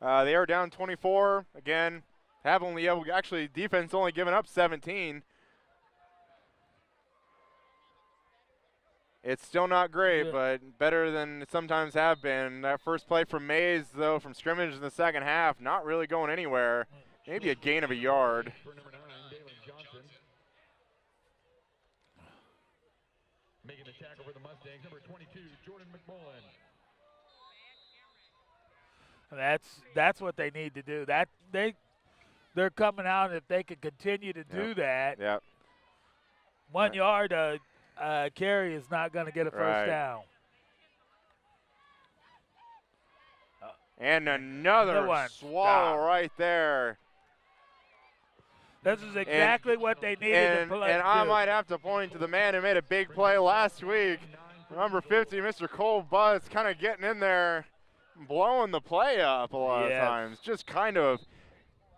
They are down 24. Again, actually defense only given up 17. It's still not great, but better than it sometimes have been. That first play from Maize, though, from scrimmage in the second half, not really going anywhere. Maybe a gain of a yard. Making the tackle for the Mustangs, number 22, Jordan McMullen. That's what they need to do. They're coming out, and if they can continue to do that, 1 yard carry is not going to get a first down. And another swallow right there. This is exactly what they needed to play. And I might have to point to the man who made a big play last week. Number 50, Mr. Cole Butts, kind of getting in there, blowing the play up a lot of times. Just kind of,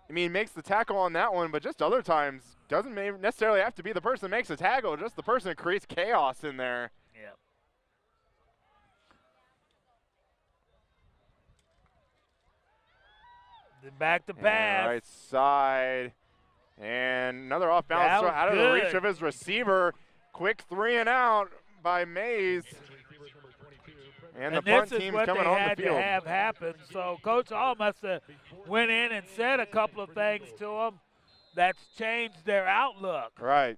makes the tackle on that one, but just other times doesn't necessarily have to be the person that makes the tackle, just the person that creates chaos in there. Back to pass. Right side. And another off-balance throw out of the reach of his receiver. Quick 3 and out by Maize. And the punt team's coming on the field. This is what they had to have happen. So Coach Hall must have went in and said a couple of things to them that's changed their outlook. Right.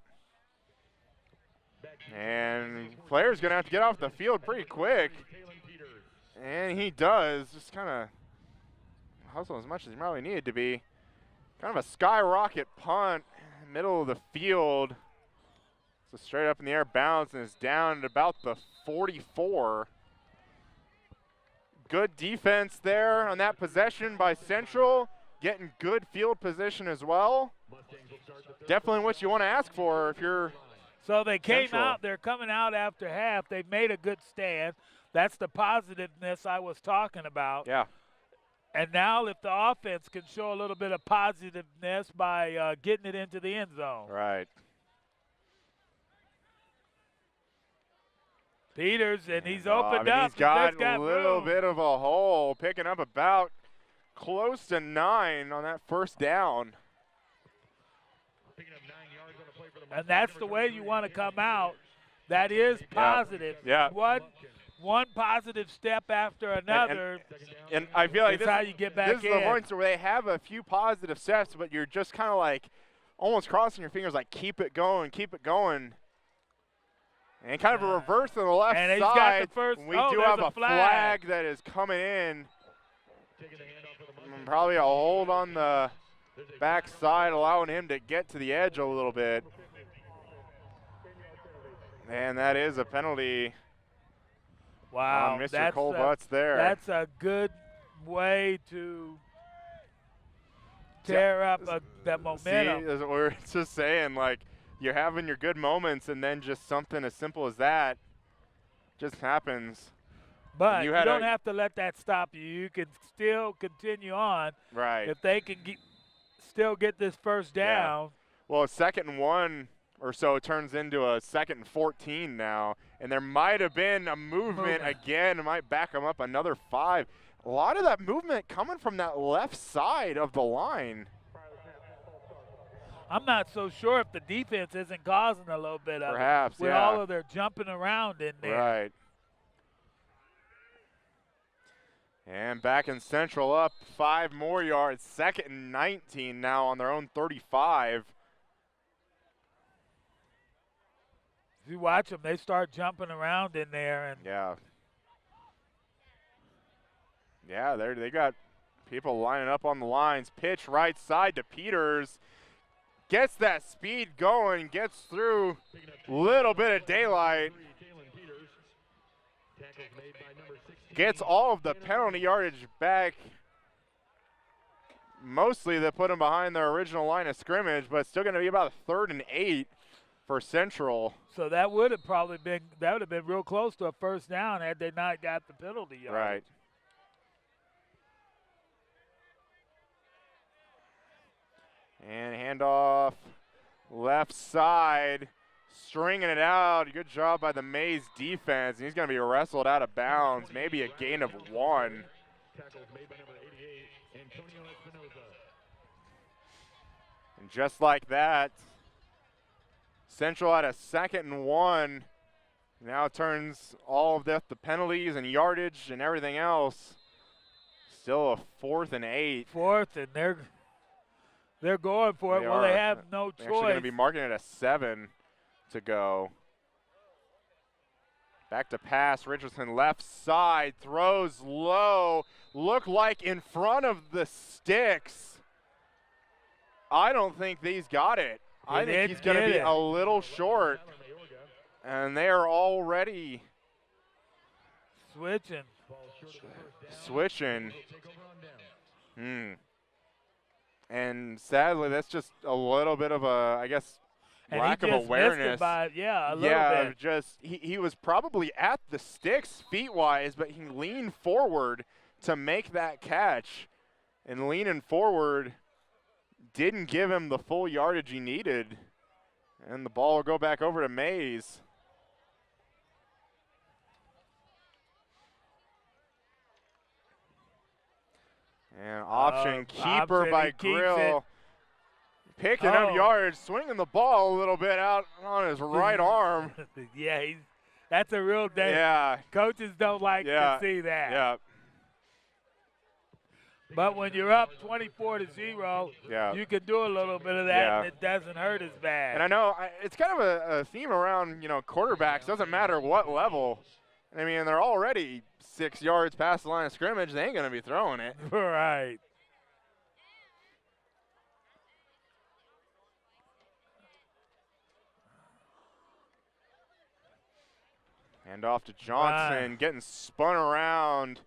And player's going to have to get off the field pretty quick. And he does. Just kind of hustle as much as he probably needed to be. Kind of a skyrocket punt, middle of the field. So straight up in the air bounce and it's down at about the 44. Good defense there on that possession by Central. Getting good field position as well. Definitely what you want to ask for if you're So they came Central. out, they're coming out after half. They made a good stand. That's the positiveness I was talking about. Yeah. And now if the offense can show a little bit of positiveness by getting it into the end zone. Right. Peters, and he's opened up. He's got a room. little bit of a hole, picking up about close to 9 on that first down. And that's the way you want to come out. That is positive. Yeah. One positive step after another. And I feel like this how you get back this is the points where they have a few positive steps, but you're just kind of like almost crossing your fingers like keep it going, keep it going. And kind of a reverse on the left and side. Got the first, we do have a flag that is coming in. Probably a hold on the back side, allowing him to get to the edge a little bit. And that is a penalty. Wow, on Mr. Cole Butts there. That's a good way to tear up that momentum. See, we're just saying, like, you're having your good moments, and then just something as simple as that just happens. But you don't have to let that stop you. You can still continue on. Right. If they can still get this first down. Yeah. Well, a 2nd and 1 or so turns into a 2nd and 14 now. And there might have been a movement again. It might back them up another 5. A lot of that movement coming from that left side of the line. I'm not so sure if the defense isn't causing a little bit of Perhaps, it with all of their jumping around in there. Right. And back in Central up 5 more yards. 2nd and 19 now on their own 35. If you watch them, they start jumping around in there. And yeah, they got people lining up on the lines. Pitch right side to Peters. Gets that speed going, gets through a little bit of daylight. Gets all of the penalty yardage back. Mostly they put them behind their original line of scrimmage, but it's still going to be about a 3rd and 8 for Central. So that would have probably been real close to a first down had they not got the penalty yard. Right. And handoff left side, stringing it out. Good job by the Maize defense. He's going to be wrestled out of bounds, maybe a gain of 1. And just like that, Central had a 2nd and 1. Now turns all of the penalties and yardage and everything else. Still a 4th and 8. 4th, and they're going for it. Well, they have no choice. They're actually going to be marking it a 7 to go. Back to pass, Richardson left side, throws low, look like in front of the sticks. I don't think he's got it. I think he's going to be a little short. And they are already switching. And sadly, that's just a little bit of a, I guess, lack of awareness. A little bit. Just he was probably at the sticks feet-wise, but he leaned forward to make that catch. And leaning forward didn't give him the full yardage he needed. And the ball will go back over to Maize. And option keeper by Grill. Picking up yards, swinging the ball a little bit out on his right arm. Yeah, that's a real day. Yeah. Coaches don't like to see that. Yeah. But when you're up 24-0, you can do a little bit of that, and it doesn't hurt as bad. And I know it's kind of a theme around, quarterbacks. Doesn't matter what level. I mean, they're already 6 yards past the line of scrimmage. They ain't going to be throwing it. Right. Hand off to Johnson, getting spun around.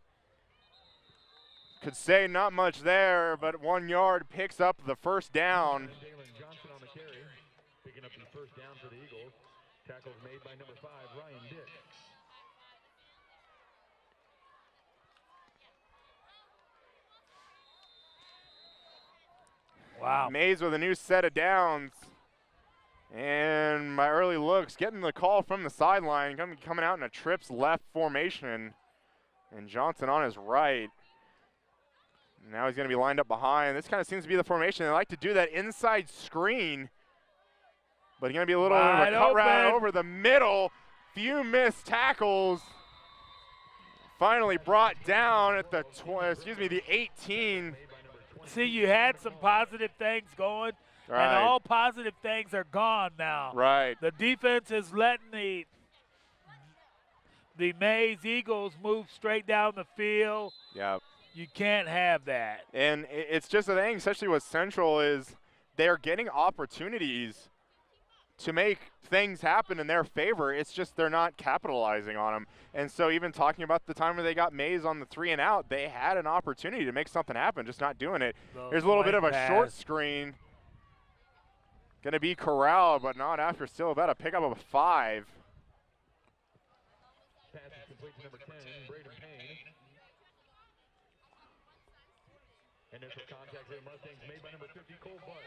Could say not much there, but 1 yard picks up the first down. Johnson on the carry, picking up the first down for the Eagles. Tackles made by number 5, Ryan Dick. Wow. Maize with a new set of downs. And my early looks, getting the call from the sideline, coming out in a trips left formation. And Johnson on his right. Now he's going to be lined up behind. This kind of seems to be the formation. They like to do that inside screen. But going to be a little bit of a cut route over the middle. Few missed tackles. Finally brought down at the the 18. See, you had some positive things going, and all positive things are gone now. Right. The defense is letting the Maize Eagles move straight down the field. Yep. You can't have that. And it's just the thing, especially with Central, is they're getting opportunities to make things happen in their favor. It's just they're not capitalizing on them. And so even talking about the time where they got Maize on the 3 and out, they had an opportunity to make something happen, just not doing it. Here's a little bit of a short screen. Going to be corralled, but not after still about a pickup of a 5. Pass is complete to number 10, Braden Payne. Initial contact for the Mustangs made by number 50, Cole Butt.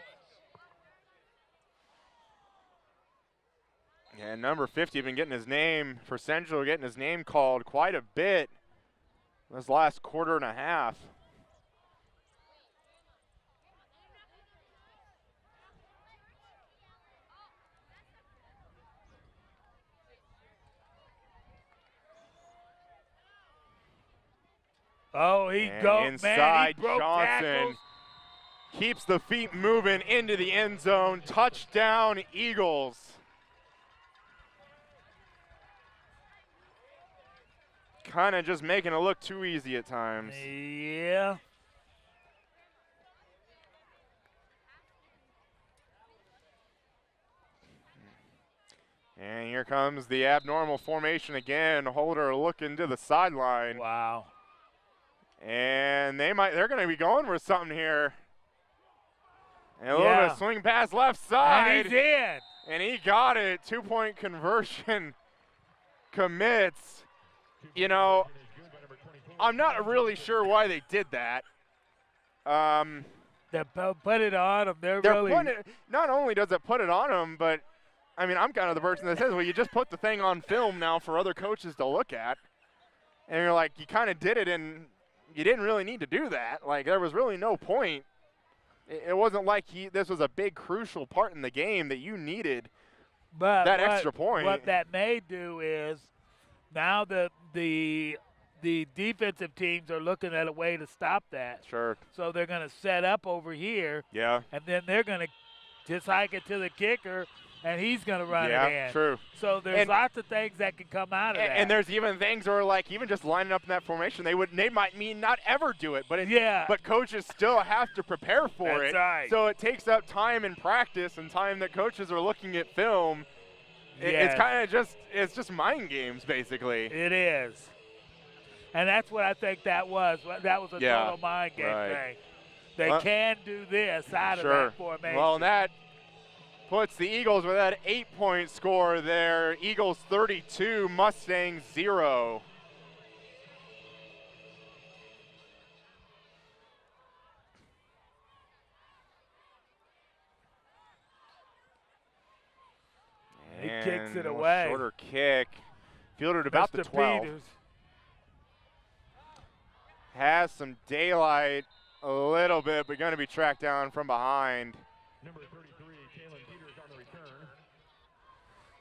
And number 50 been getting his name for Central, getting his name called quite a bit this last quarter and a half. Oh, inside, he broke Johnson tackles. Keeps the feet moving into the end zone. Touchdown, Eagles. Kind of just making it look too easy at times. Yeah. And here comes the abnormal formation again. Holder looking to the sideline. Wow. And they're going to be going for something here. And a little bit of swing pass left side. And he's in. And he got it. 2-point conversion commits. You know, I'm not really sure why they did that. They put it on him. Not only does it put it on them, but, I mean, I'm kind of the person that says, well, you just put the thing on film now for other coaches to look at. And you're like, you kind of did it in you didn't really need to do that. Like, there was really no point. It wasn't like this was a big crucial part in the game that you needed that extra point. What that may do is now the defensive teams are looking at a way to stop that. Sure. So they're going to set up over here. Yeah. And then they're going to just hike it to the kicker, and he's going to run it in. Yeah, true. So there's lots of things that can come out of that. And there's even things where, like, even just lining up in that formation, they might mean not ever do it, but coaches still have to prepare for it. That's right. So it takes up time in practice and time that coaches are looking at film. It's kind of just mind games, basically. It is. And that's what I think that was. That was a total mind game thing. They can do this out of that formation. Well, and that puts the Eagles with that 8-point score there. Eagles 32, Mustangs 0. He kicks it away. Shorter kick. Fielded about the 12. Peters. Has some daylight a little bit, but going to be tracked down from behind. Number 33, Collin Peters on the return.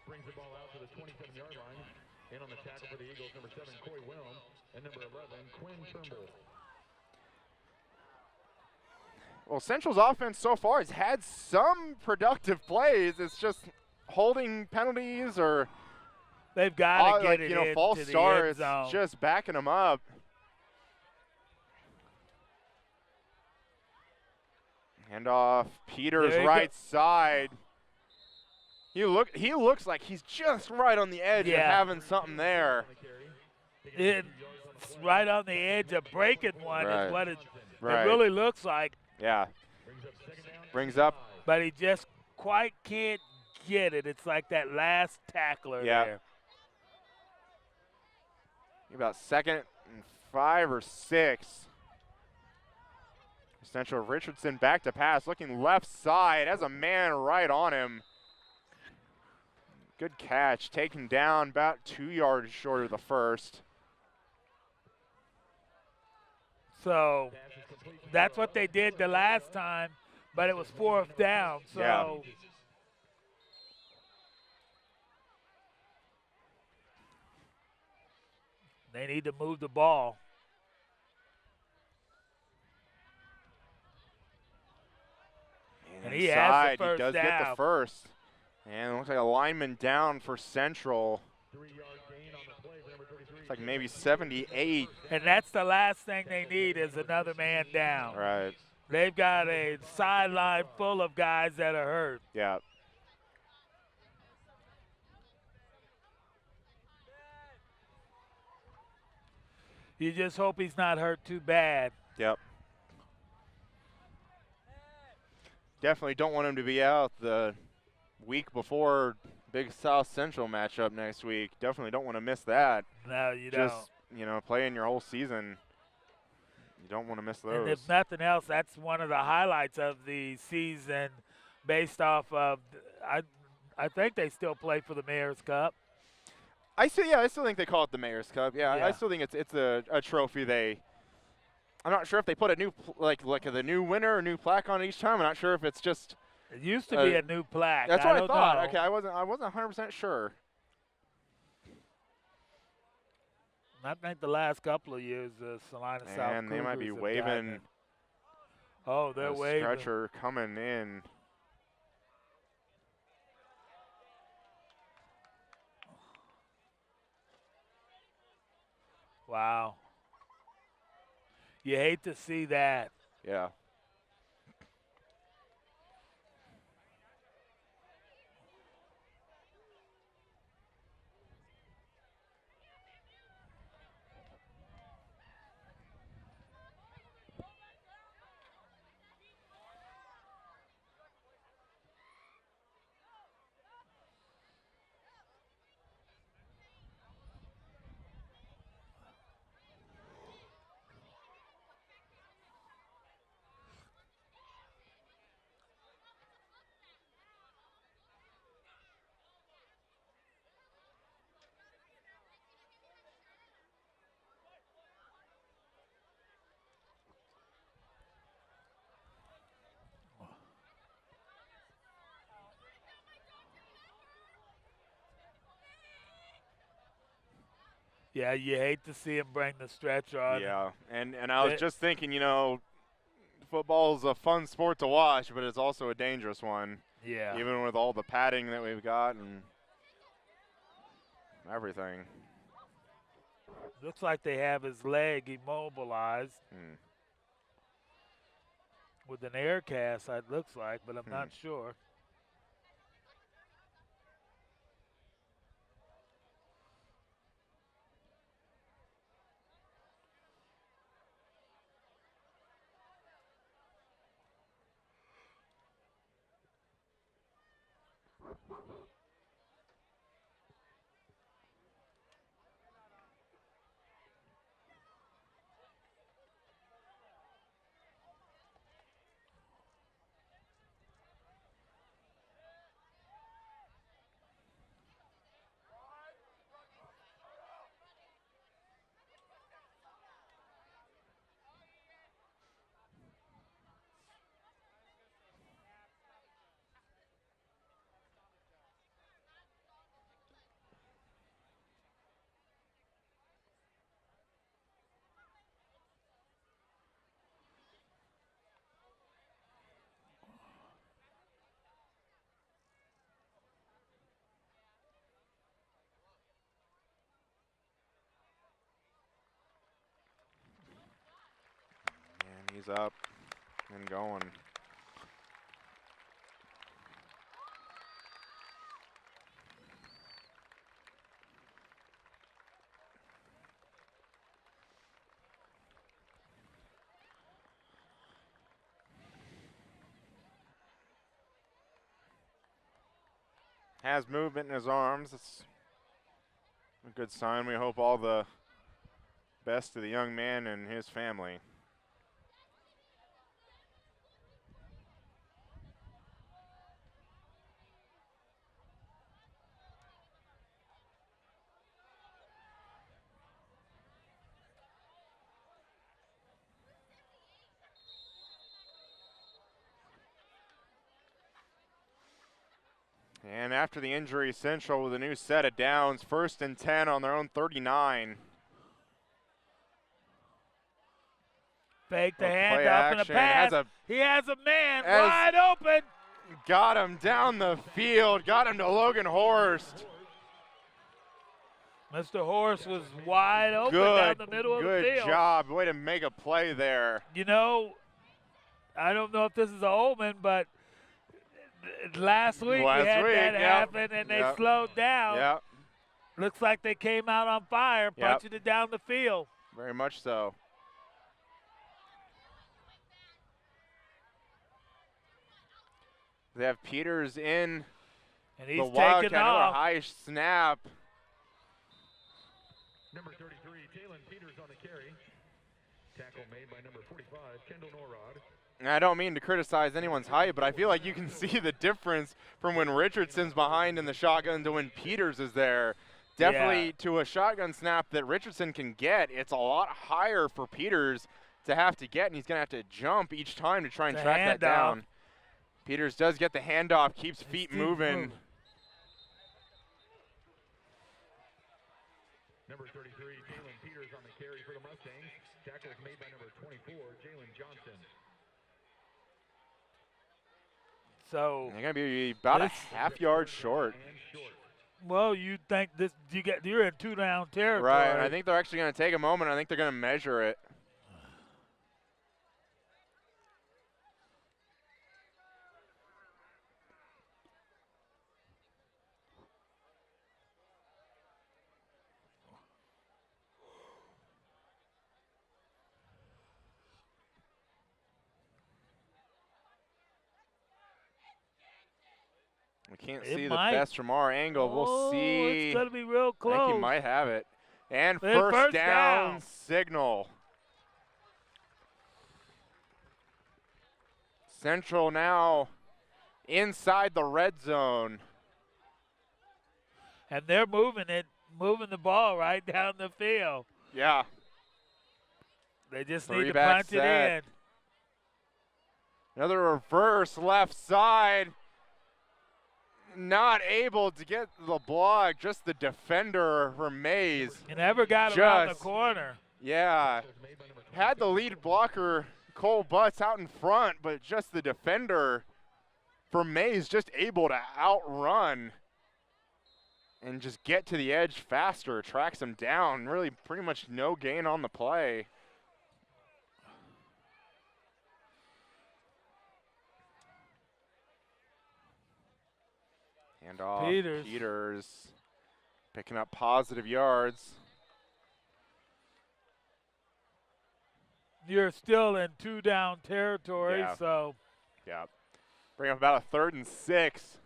Brings the ball out to the 27-yard line. In on the tackle for the Eagles, number 7, Coy Wilm, and number 11, Quinn Turnbull. Well, Central's offense so far has had some productive plays. It's just holding penalties or they've got to get it into false the starts, end zone. just backing them up. Hand off, Peters right side. He looks like he's just right on the edge of having something there. It's right on the edge of breaking one is what it really looks like. Yeah. Brings up. But he just quite can't get it. It's like that last tackler there. About 2nd and 5 or 6. Central Richardson back to pass, looking left side, has a man right on him. Good catch, taken down about 2 yards short of the first. So that's what they did the last time, but it was 4th down. So they need to move the ball. And he has the first down. Get the first. And it looks like a lineman down for Central. 3-yard gain on the play for number 33. It's like maybe 78. And that's the last thing they need is another man down. Right. They've got a sideline full of guys that are hurt. Yeah. You just hope he's not hurt too bad. Yep. Definitely don't want him to be out the week before big South Central matchup next week. Definitely don't want to miss that. No, you don't. Just, playing your whole season. You don't want to miss those. And if nothing else, that's one of the highlights of the season based off of, I think they still play for the Mayor's Cup. I still think they call it the Mayor's Cup. Yeah. I still think it's a trophy I'm not sure if they put a new the new winner or new plaque on it each time. I'm not sure if it's just. It used to be a new plaque. That's what I thought. Know. Okay, I wasn't 100% sure. I think the last couple of years, the Salina South Cougars and they might be waving. Oh, they're waving. Stretcher coming in. Wow. You hate to see that. Yeah. Yeah, you hate to see him bring the stretcher on. Yeah, and I was just thinking, you know, football's a fun sport to watch, but it's also a dangerous one. Yeah. Even with all the padding that we've got and everything. Looks like they have his leg immobilized with an air cast, it looks like, but I'm not sure. And he's up and going. Has movement in his arms. It's a good sign. We hope all the best to the young man and his family. And after the injury, Central with a new set of downs, 1st and 10 on their own 39. Fake the handoff and a pass. He has a man wide open. Got him down the field, got him to Logan Horst. Mr. Horst was wide open down the middle of the field. Good job. Way to make a play there. You know, I don't know if this is a omen, but last week we had that happen and they slowed down. Yep. Looks like they came out on fire, punching it down the field. Very much so. They have Peters in and he's the Wildcat. taking off. A high snap. Number 33, Jalen Peters on the carry. Tackle made by number 45, Kendall Norrod. And I don't mean to criticize anyone's height, but I feel like you can see the difference from when Richardson's behind in the shotgun to when Peters is there. Definitely to a shotgun snap that Richardson can get, it's a lot higher for Peters to have to get, and he's going to have to jump each time to try and track that down. Peters does get the handoff, keeps feet moving. Number 33, Jalen Peters on the carry for the Mustangs. Tackle is made by number 24, Jalen Johnson. So they're going to be about a half yard short. Well, you think this? You're in 2-down territory, right? And I think they're actually going to take a moment. I think they're going to measure it. We can't see the best from our angle. We'll see. It's going to be real close. I think he might have it. And first down signal. Central now inside the red zone. And they're moving the ball right down the field. Yeah. They just need to punch it in. Another reverse left side. not able to get the block, just the defender for Maize. You never got around the corner. Yeah. Had the lead blocker, Cole Butts, out in front, but just the defender for Maize just able to outrun and just get to the edge faster, tracks him down. Really pretty much no gain on the play. Hand off, Peters picking up positive yards. You're still in 2-down territory, so. Yeah. Bring up about a 3rd and 6.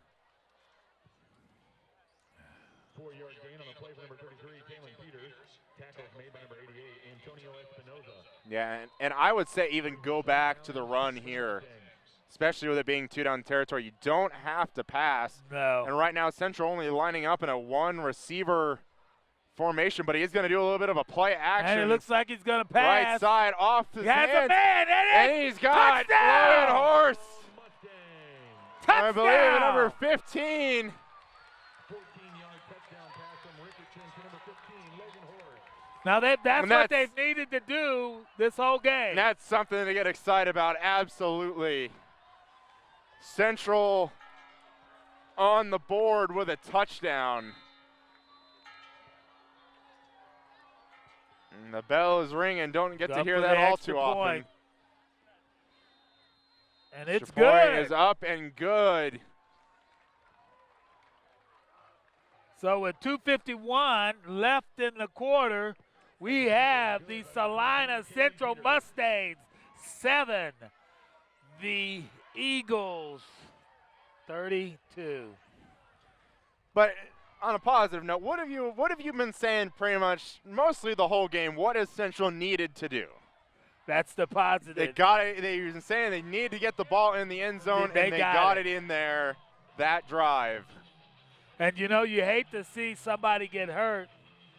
4-yard gain on a play for number 33, Collin Peters. Tackle made by number 88, Antonio Espinoza. Yeah, and I would say even go back to the run here, especially with it being 2-down territory. You don't have to pass. No. And right now, Central only lining up in a 1-receiver formation, but he's going to do a little bit of a play action. And it looks like he's going to pass. Right side off his He has hands. a man, and he's got touchdown! Logan Horse. Touchdown! I believe number 15. 14-yard touchdown pass from Richardson to number 15, Logan Horse. Now that's what they've needed to do this whole game. And that's something to get excited about, absolutely. Central on the board with a touchdown. And the bell is ringing. Don't get to hear that all too often. And it's Extra point good. is up and good. So with 2:51 left in the quarter, we have the Salina Central Mustangs 7, the Eagles 32. But on a positive note, what have you been saying pretty much mostly the whole game? What has Central needed to do? That's the positive. They got it. They've been saying they need to get the ball in the end zone, and they got it in there that drive. And you know, you hate to see somebody get hurt.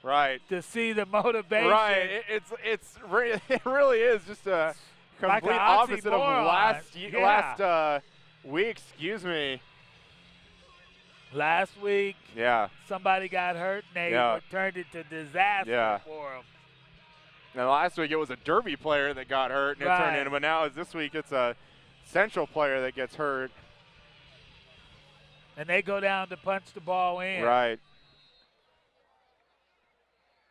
Right. To see the motivation. Right. It really is just a complete like opposite of last week. Excuse me. Last week, somebody got hurt, and they turned it to disaster for them. Now, last week it was a Derby player that got hurt, and it turned into, but now this week it's a Central player that gets hurt. And they go down to punch the ball in. Right.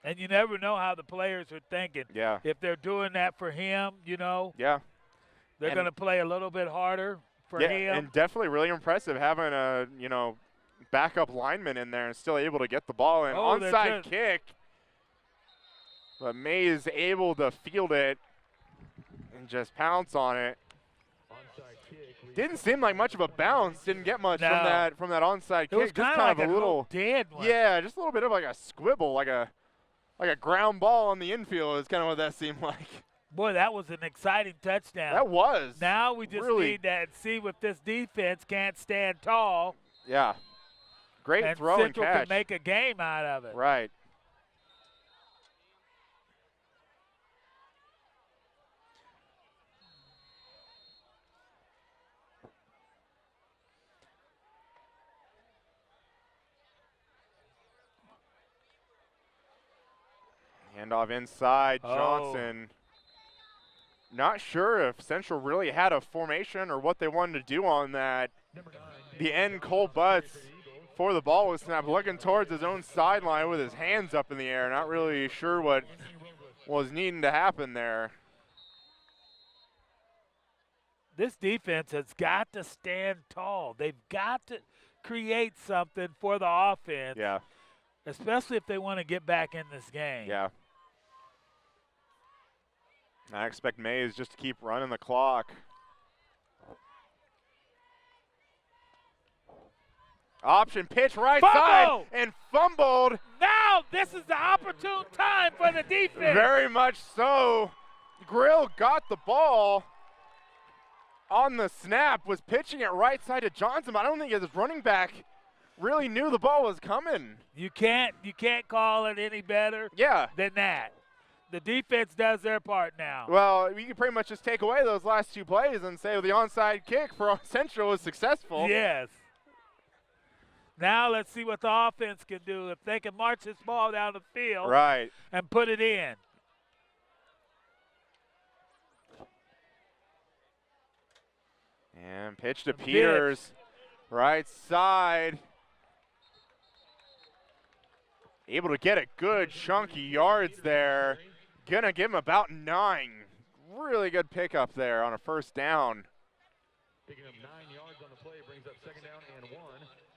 And you never know how the players are thinking. Yeah. If they're doing that for him, you know. Yeah. They're going to play a little bit harder for him. And definitely really impressive having a, backup lineman in there and still able to get the ball in. Onside kick. But Maize able to field it and just pounce on it. Didn't seem like much of a bounce. Didn't get much from that onside kick. It was just kind of a little dead one. Yeah, just a little bit of like a squibble, like a ground ball on the infield is kind of what that seemed like. Boy, that was an exciting touchdown. That was. Now we just need to see if this defense can't stand tall. Yeah. Great and throw Central and catch. can make a game out of it. Right. Handoff inside, Johnson. Not sure if Central really had a formation or what they wanted to do on that. The end, Cole Butts, before the ball was snapped, looking towards his own sideline with his hands up in the air. Not really sure what was needing to happen there. This defense has got to stand tall. They've got to create something for the offense. Yeah. Especially if they want to get back in this game. Yeah. I expect Maize just to keep running the clock. Option pitch right side and fumbled. Now this is the opportune time for the defense. Very much so. Grill got the ball on the snap, was pitching it right side to Johnson, but I don't think his running back really knew the ball was coming. You can't call it any better than that. The defense does their part now. Well, you can pretty much just take away those last two plays and say the onside kick for Central was successful. Yes. Now let's see what the offense can do. If they can march this ball down the field Right. and put it in. And pitch to Peters. Right side. Able to get a good chunky yards there. Gonna give him about 9. Really good pickup there on a first down. Picking up 9 yards on the play, brings up second down and 1.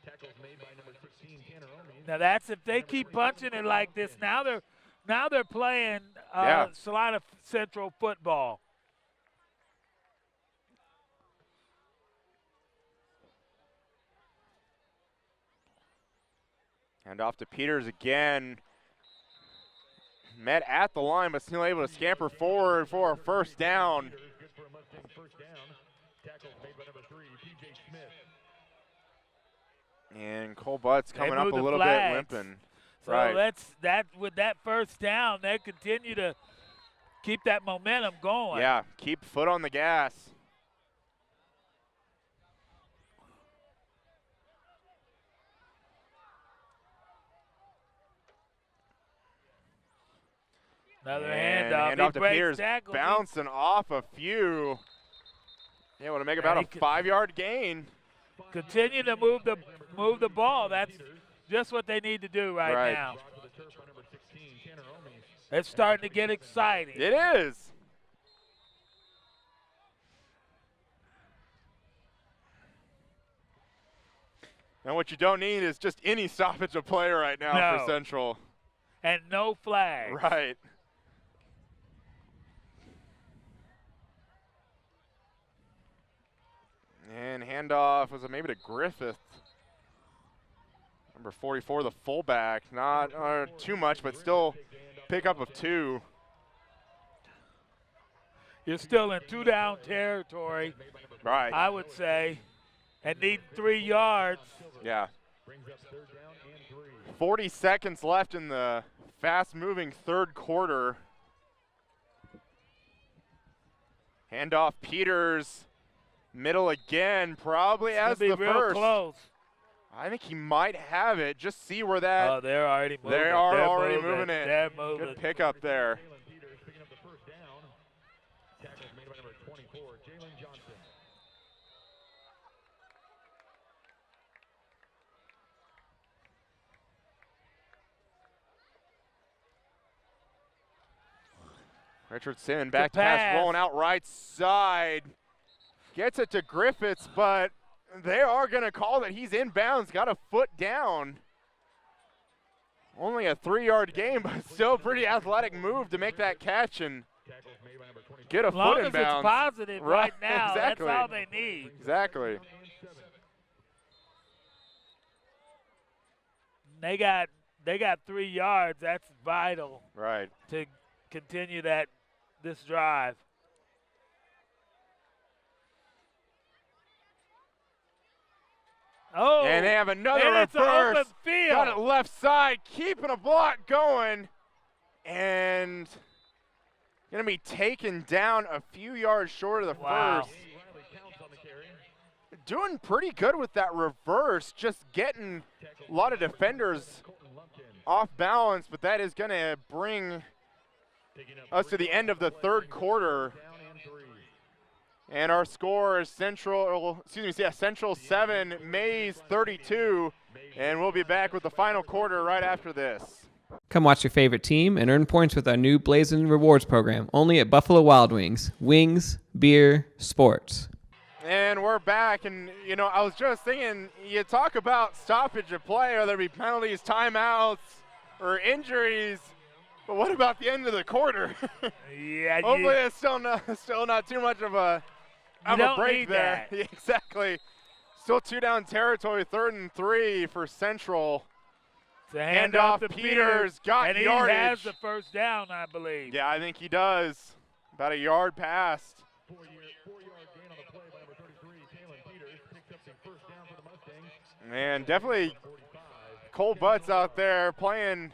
Tackles made by number 16, Tanner Omi. Now that's if they keep punching it like this. Now they're playing Salina Central football. And off to Peters again. Met at the line, but still able to scamper forward for a first down. Good for a Mustang first down. Tackles made by number 3, P.J. Smith. And Cole Butt's coming up a moved the little bit flags. limping. So Right. with that first down, they continue to keep that momentum going. Yeah, keep foot on the gas. Another And handoff. handoff to He breaks Peters, tackles. bouncing off a few. Able to make about a 5-yard gain. Continue to move the ball. That's just what they need to do right now. Brought to the turf by number 16, Tanner Omi. It's starting to get exciting. It is. And what you don't need is just any stoppage of play right now for Central. And no flags. Right. And handoff was it maybe to Griffith. Number 44, the fullback. Not too much, but still pickup of 2. You're still in 2-down territory, Right. I would say, and need 3 yards. Yeah. Brings up third down and 3. 40 seconds left in the fast-moving third quarter. Handoff Peters. Middle again, probably as It's the gonna be real first. close. I think he might have it. Just see where that. Oh, they're already moving. They are They're already moving it. They're moving. Good pickup there. Jalen Peters picking up the first down. Tackles made by number 24, Jalen Johnson. Richardson back Good pass pass. rolling out right side. Gets it to Griffiths, but they are going to call that he's inbounds. Got a foot down. Only a 3-yard gain, but still pretty athletic move to make that catch and Tackles made by number 24. get a As long foot as inbounds. it's positive right now, exactly. that's all they need. Exactly. They got 3 yards. That's vital Right. to continue this drive. Oh, And they have another and it's an reverse. open field. Got it left side, keeping a block going. And going to be taken down a few yards short of the Wow. first. Riley counts on the carry. Doing pretty good with that reverse, just getting a lot of defenders Colton Lumpkin. off balance, but that is going to bring Picking up us to the end of the third quarter. down and 3. And our score is Central 7, Maize 32. And we'll be back with the final quarter right after this. Come watch your favorite team and earn points with our new Blazing Rewards program, only at Buffalo Wild Wings. Wings, beer, sports. And we're back, and I was just thinking, you talk about stoppage of play, or there be penalties, timeouts, or injuries, but what about the end of the quarter? Yeah, Hopefully it's still not too much of a don't break need there. that. Exactly. Still 2-down territory, 3rd and 3 for Central. it's a handoff to Peters, got and yardage. he has the first down, I believe. Yeah, I think he does. About a yard past. 4-yard gain on the play by number 33, Jalen Peters. Picks up the first down for the Mustangs. And definitely 45. Cole Butts out there playing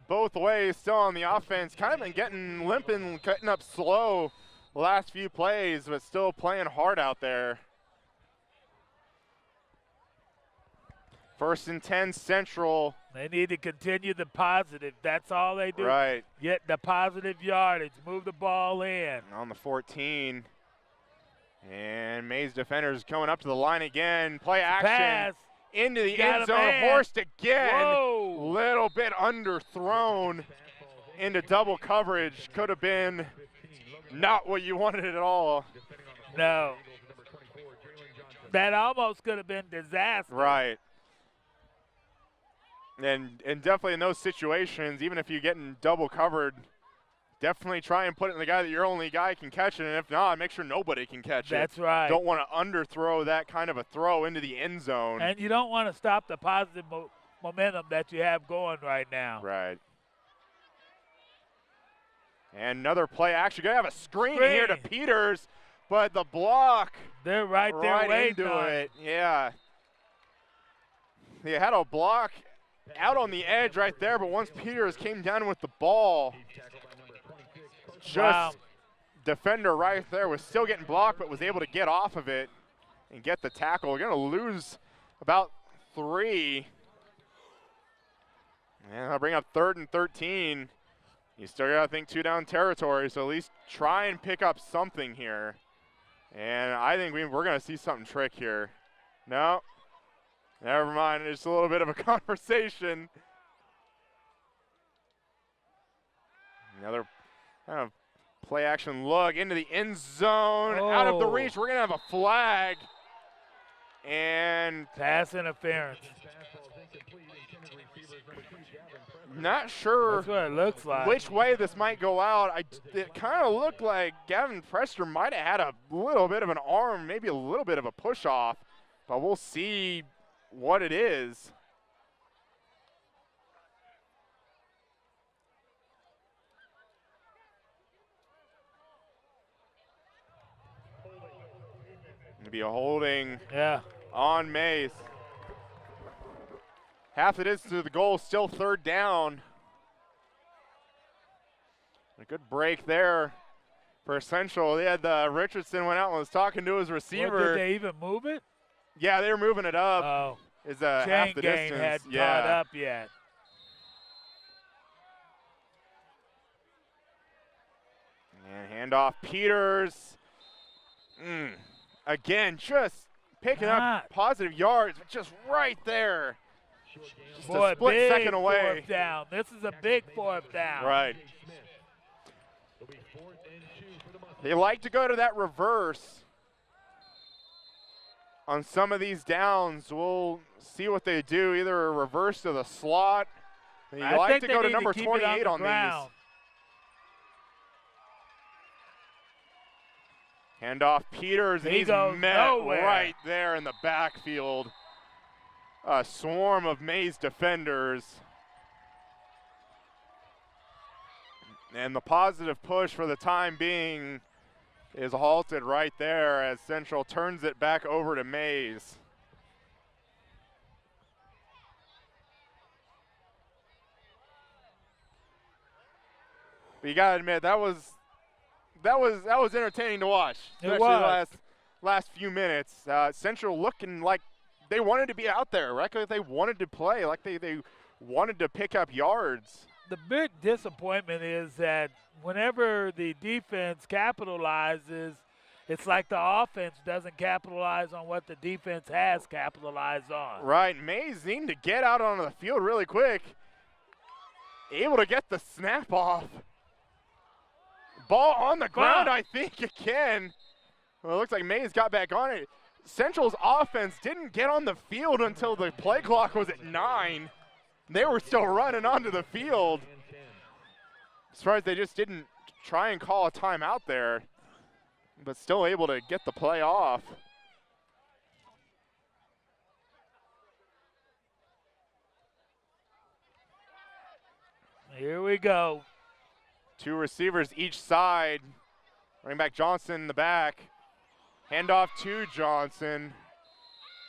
both ways, still on the offense. Kind of been getting limping, cutting up slow the last few plays, but still playing hard out there. 1st and 10 Central. They need to continue the positive. That's all they do. Right. Get the positive yardage. Move the ball in. On the 14. And Maize defenders coming up to the line again. Play action. Pass. Into the Got end a zone. man. Forced again. Whoa. Little bit underthrown into double coverage. Could have been not what you wanted at all. No. That almost could have been disaster. Right. And definitely in those situations, even if you're getting double covered, definitely try and put it in the guy that your only guy can catch it, and if not, make sure nobody can catch it. That's right. Don't want to underthrow that kind of a throw into the end zone. And you don't want to stop the positive momentum that you have going right now. Right. And another play action. Going to have a screen here to Peters, but the block. They're right there waiting into on it. Yeah. They had a block out on the edge right there, but once Peters came down with the ball, just defender right there was still getting blocked, but was able to get off of it and get the tackle. We're going to lose about 3. And I'll bring up 3rd and 13. You still got to think 2-down territory, so at least try and pick up something here. And I think we're going to see something trick here. No, never mind. It's a little bit of a conversation. Another kind of play action look into the end zone. Out of the reach. We're going to have a flag. And pass interference. Not sure that's what it looks like. Which way this might go out. It kind of looked like Gavin Prester might have had a little bit of an arm, maybe a little bit of a push off, but we'll see what it is. It'll be a holding on Maize. Half it is to the goal, still 3rd down. A good break there for Central. They had Richardson went out and was talking to his receiver. Did they even move it? Yeah, they were moving it up. Oh, is half the game distance. hadn't caught up yet. And handoff Peters. Again, just picking up positive yards, but just right there. Just Boy, a split big second away. 4th down. This is a big 4th down. Right. They like to go to that reverse on some of these downs. We'll see what they do, either a reverse to the slot. They like to go to number 28 on these. Handoff Peters, and he's met right there in the backfield. A swarm of Maize defenders. And the positive push for the time being is halted right there as Central turns it back over to Maize. But you gotta admit that was entertaining to watch. It was. The last few minutes. Central looking like they wanted to be out there, right? Like they wanted to play, like they wanted to pick up yards. The big disappointment is that whenever the defense capitalizes, it's like the offense doesn't capitalize on what the defense has capitalized on. Right, Maize needing to get out onto the field really quick. Able to get the snap off. Ball on the ground, I think, again. Well, it looks like Maize got back on it. Central's offense didn't get on the field until the play clock was at 9. They were still running onto the field. As far as they just didn't try and call a timeout there, but still able to get the play off. Here we go. 2 receivers each side. Running back Johnson in the back. Handoff to Johnson.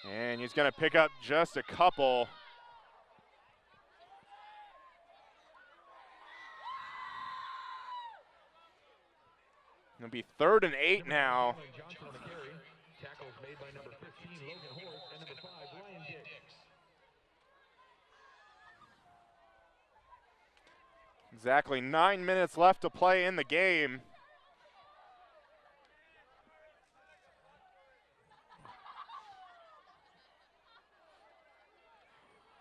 And he's going to pick up just a couple. It'll be 3rd and 8 now. Exactly 9 minutes left to play in the game.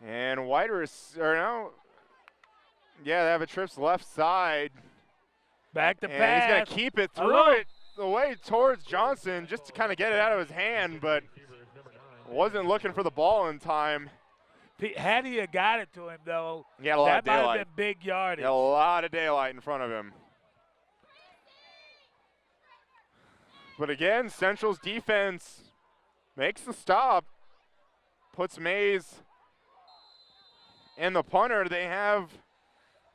And Whiter is, or no, yeah, they have a trips left side. Back to and pass. He's going to keep it, threw Hello. it away towards Johnson just to kind of get it out of his hand, but wasn't looking for the ball in time. Had he got it to him, though, He had a lot of that might daylight. have been big yardage. He had a lot of daylight in front of him. But again, Central's defense makes the stop, puts Maize and the punter. They have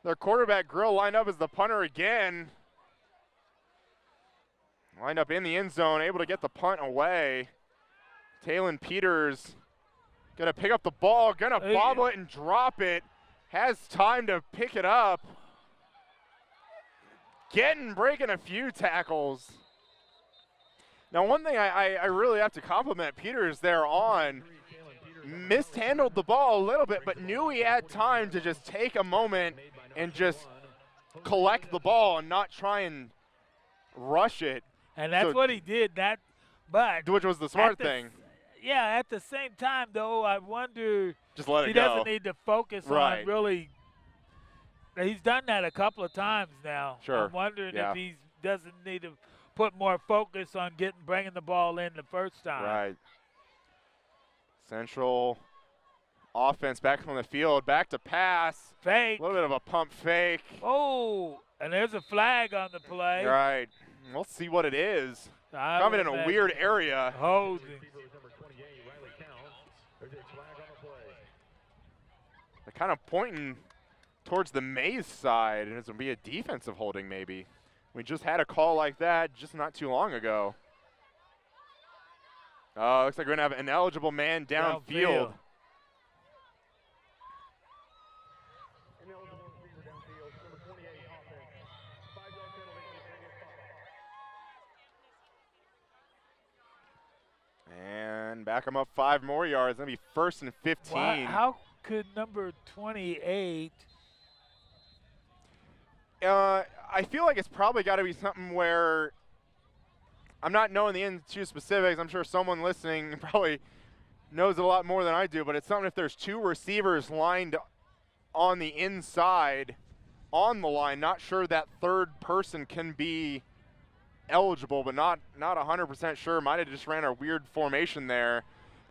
their quarterback Grill lined up as the punter again. Lined up in the end zone, able to get the punt away. Talon Peters gonna pick up the ball, gonna bobble it and drop it. Has time to pick it up. Breaking a few tackles. Now, one thing I really have to compliment Peters there on, mishandled the ball a little bit, but knew he had time to just take a moment and just collect the ball and not try and rush it. And that's what he did. Which was the smart thing. Yeah, at the same time, though, I wonder just let he it go. doesn't need to focus on really. He's done that a couple of times now. Sure. I'm wondering if he doesn't need to put more focus on bringing the ball in the first time. Right. Central offense back from the field, back to pass. Fake. A little bit of a pump fake. Oh, and there's a flag on the play. Right. We'll see what it is. Coming in a weird area. Holding. They're kind of pointing towards the Maize side, and it's going to be a defensive holding maybe. We just had a call like that just not too long ago. Looks like we're going to have an ineligible man downfield. And back him up 5 more yards. That'll be 1st and 15. How could number 28? I feel like it's probably got to be something where I'm not knowing the into specifics. I'm sure someone listening probably knows a lot more than I do, but it's something if there's 2 receivers lined on the inside on the line, not sure that third person can be eligible, but not 100% sure. Might have just ran a weird formation there.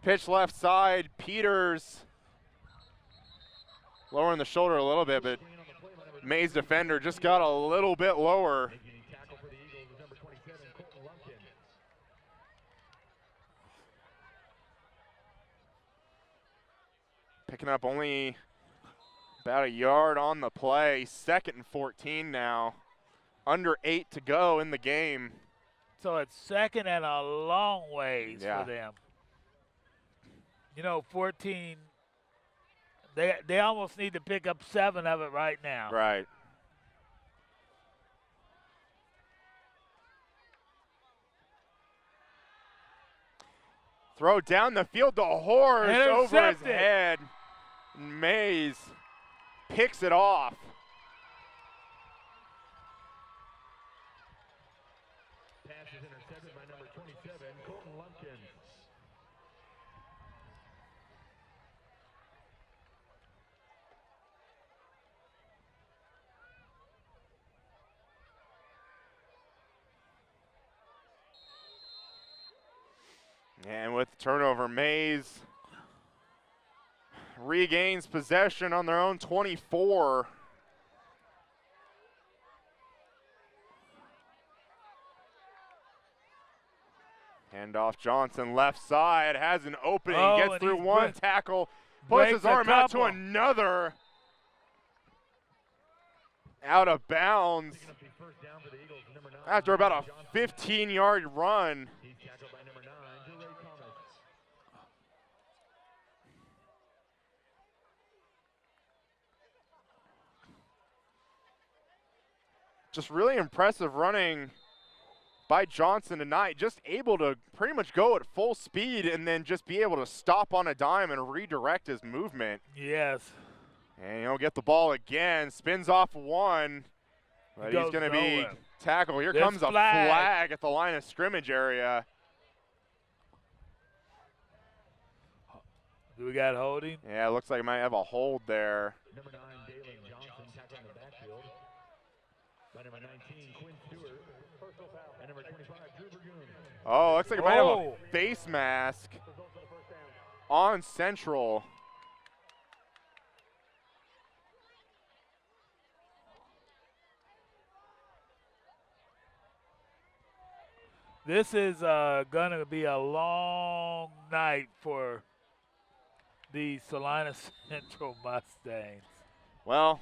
Pitch left side, Peters lowering the shoulder a little bit, but Maize defender just got a little bit lower. Picking up only about a yard on the play. 2nd and 14 now. Under 8 to go in the game. So it's 2nd and a long ways for them. 14. They almost need to pick up 7 of it right now. Right. Throw down the field to Horse over his head. Maize picks it off. Pass is intercepted by number 27, Collin. And with the turnover, Maize regains possession on their own 24. Handoff Johnson left side, has an opening, gets through one tackle, puts his arm out to another. Out of bounds after about a 15-yard run. Just really impressive running by Johnson tonight. Just able to pretty much go at full speed and then just be able to stop on a dime and redirect his movement. Yes. And he'll get the ball again. Spins off one. But he's going to be tackled. Here comes a flag at the line of scrimmage area. Do we got holding? Yeah, it looks like it might have a hold there. Number 9, Dalen Johnson, tackling the backfield. By number 19, Quinn Stewart. Personal foul. And number 25, Drew Burgoon. Oh, looks like it might have a face mask on Central. This is going to be a long night for the Salina Central Mustangs. Well,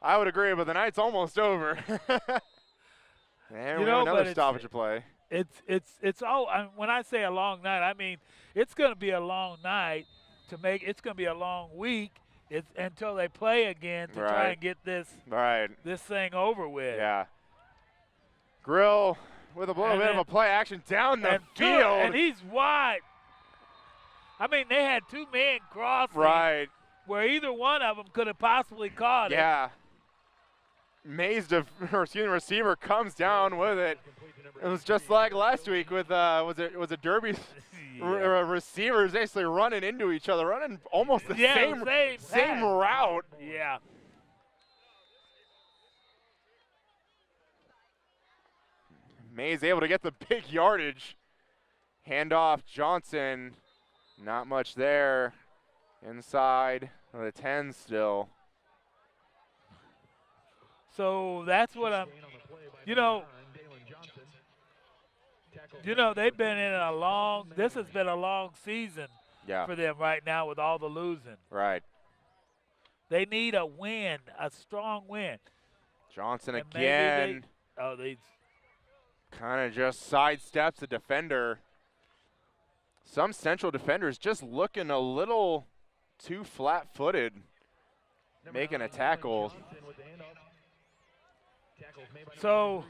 I would agree, but the night's almost over. And we have another stoppage to play. It's all. When I say a long night, I mean it's going to be a long night to make. It's going to be a long week. It's until they play again to try and get this this thing over with. Yeah. Grill with a little bit of a play action down the field, and he's wide. I mean, they had two men crossing. Where either one of them could have possibly caught it. Yeah. Maize, receiver comes down with it. It was just like last week with was it Derby receivers basically running into each other, running almost the same route. Yeah. Maize able to get the big yardage. Handoff Johnson. Not much there. Inside the 10 still. So that's what I'm, they've been in a long, this has been a long season for them right now with all the losing. Right. They need a win, a strong win. Johnson again. They kind of just sidesteps the defender. Some Central defenders just looking a little too flat-footed, making a tackle. So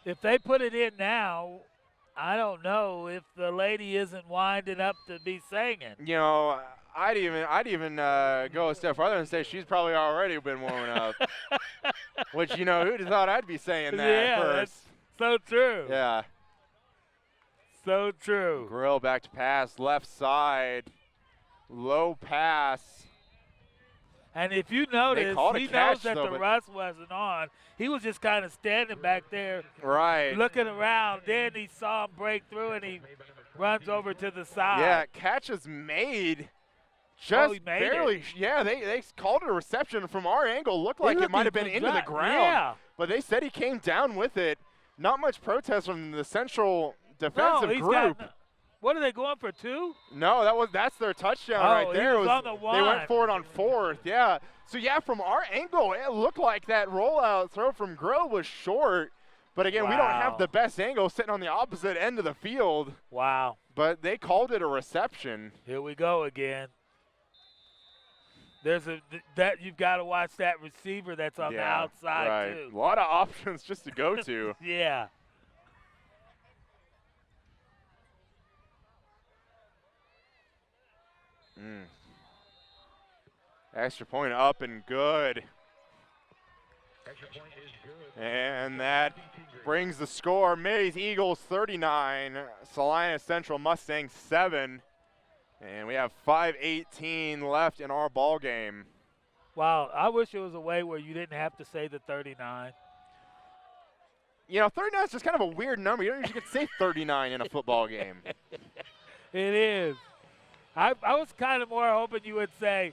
if they put it in now, I don't know if the lady isn't winding up to be singing. You know, I'd even go a step farther and say she's probably already been warming up. Which, who'd have thought I'd be saying that first? So true. Yeah. So true. Grill back to pass, left side, low pass. And if you notice, he knows that the rush wasn't on. He was just kind of standing back there, looking around. Then he saw him break through, and he runs over to the side. Yeah, catch is made. Just barely. Yeah, they called it a reception. From our angle, looked like it might have been into the ground. Yeah. But they said he came down with it. Not much protest from the Central defensive group. What are they going for, 2? No, that's their touchdown right there. He was on the 1. They went for it on 4th. Yeah. So yeah, from our angle, it looked like that rollout throw from Grill was short. But again, we don't have the best angle sitting on the opposite end of the field. Wow. But they called it a reception. Here we go again. There's you've got to watch that receiver that's on the outside too. A lot of options just to go to. Yeah. Extra point up and good. Extra point is good. And that brings the score. Maize Eagles 39, Salina Central Mustangs 7. And we have 5:18 left in our ball game. Wow, I wish it was a way where you didn't have to say the 39. 39 is just kind of a weird number. You don't usually get to say 39 in a football game. It is. I was kind of more hoping you would say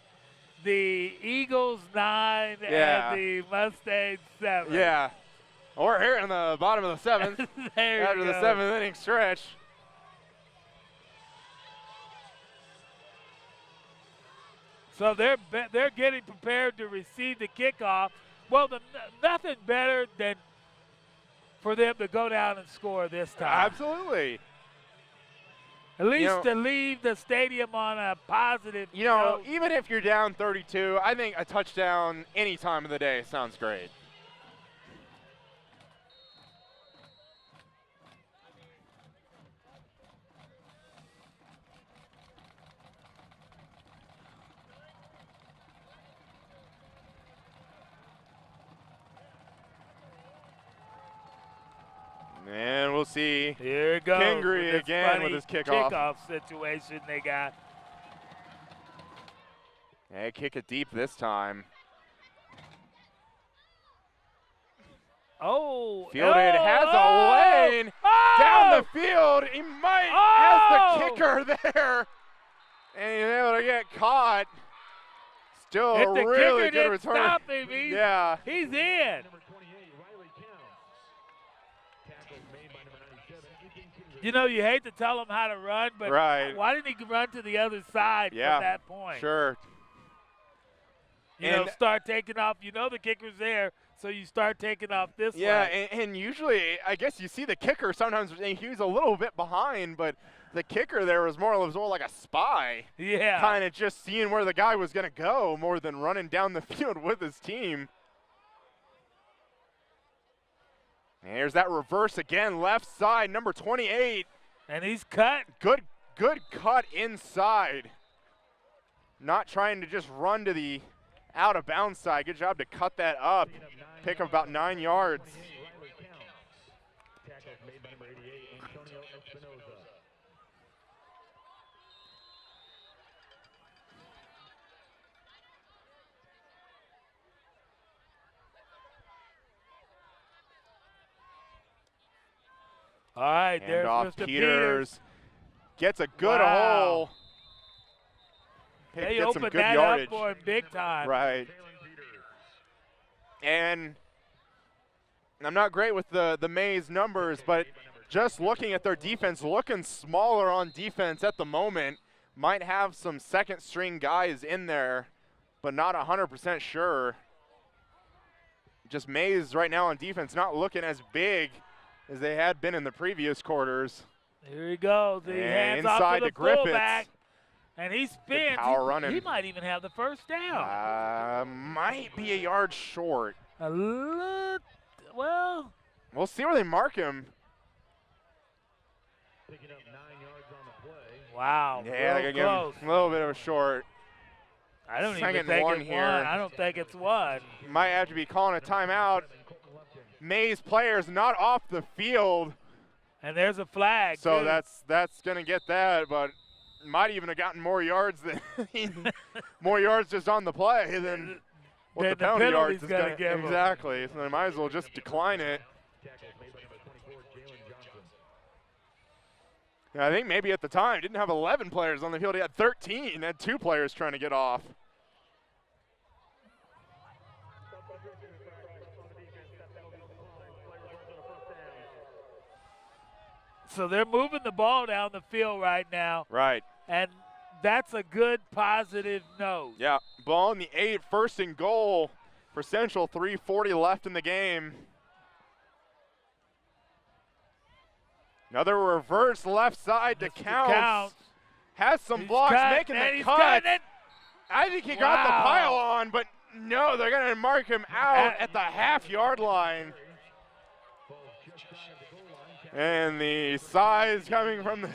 the Eagles 9 and the Mustangs 7. Yeah. We're here in the bottom of the 7th after the 7th inning stretch. So they're getting prepared to receive the kickoff. Well, nothing better than for them to go down and score this time. Absolutely. At least to leave the stadium on a positive note. Even if you're down 32, I think a touchdown any time of the day sounds great. we'll see. Here it goes. Kingery this again funny with his kickoff. Kickoff situation they got. Hey, kick it deep this time. Oh. Fielded, has a lane down the field. He might has the kicker there. And he's able to get caught. Still If a the really kicker good didn't return. stop him, he's in. You know, you hate to tell him how to run, but why didn't he run to the other side from that point? Sure. You know, start taking off. You know the kicker's there, so you start taking off this way. Yeah, and usually, I guess you see the kicker sometimes, he was a little bit behind, but the kicker there was more like a spy. Yeah. Kind of just seeing where the guy was going to go more than running down the field with his team. And here's that reverse again, left side, number 28. And he's cut. Good cut inside. Not trying to just run to the out of bounds side. Good job to cut that up. Pick up about 9 yards. All right, there's off Mr. Peters. Gets a good hole. They opened that up for him big time. Right. And I'm not great with the Maize numbers, but just looking at their defense, looking smaller on defense at the moment. Might have some second string guys in there, but not 100% sure. Just Maize right now on defense not looking as big as they had been in the previous quarters. Here he goes. He hands inside off to the the fullback. Griffiths. And he spins. Power running. He might even have the first down. Might be a yard short. Well, we'll see where they mark him. Picking up 9 yards on the play. Wow. Yeah, they're close. a little bit of a short. I don't Second even think one it's here. one. I don't think it's one. Might have to be calling a timeout. Maize players not off the field. And there's a flag. So too. that's going to get that, but might even have gotten more yards than more yards just on the play than what the penalty yards is going to give. Exactly. So they might as well just decline it. Yeah, I think maybe at the time didn't have 11 players on the field. He had 13. Had 2 players trying to get off. So they're moving the ball down the field right now. Right. And that's a good positive note. Yeah, ball in the 8, first and goal for Central, 3:40 left in the game. Another reverse left side to count. Has some blocks, making the cut. I think he got the pile on, but no, they're going to mark him out at the half-yard line. And the size coming from the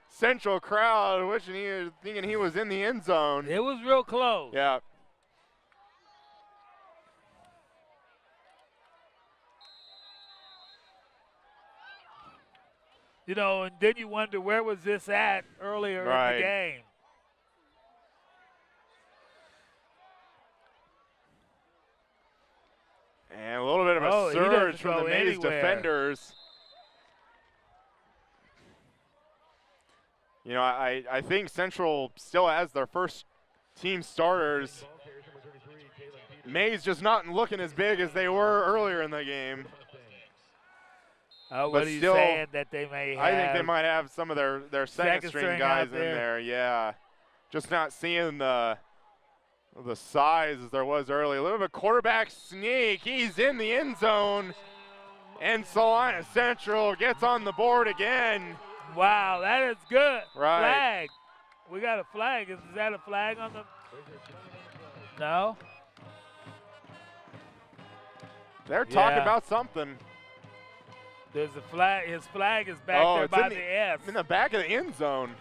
Central crowd, wishing he was thinking he was in the end zone. It was real close. Yeah. You know, and then you wonder where was this at earlier in the game. And a little bit of a surge from the Maize defenders. You know, I think Central still has their first team starters. Maize just not looking as big as they were earlier in the game. What are you saying that they may have? I think they might have some of their second string guys in there. Yeah, just not seeing the size as there was early. A little bit of quarterback sneak. He's in the end zone. And Salina Central gets on the board again. Wow, that is good. Right. Flag. We got a flag. Is that a flag on the? No. They're talking about something. There's a flag. His flag is back there by the S. In the back of the end zone.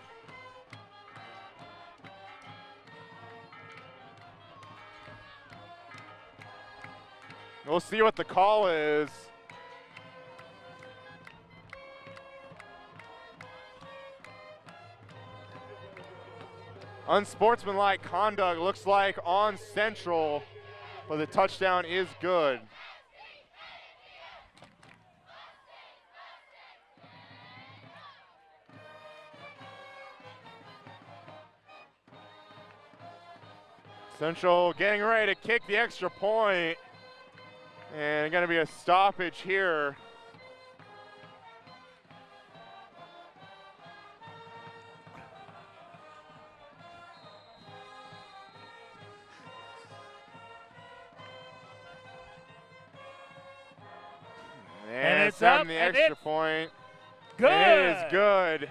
We'll see what the call is. unsportsmanlike conduct looks like on Central, but the touchdown is good. Central getting ready to kick the extra point, and going to be a stoppage here. And it's up, the extra point. Good. It is good.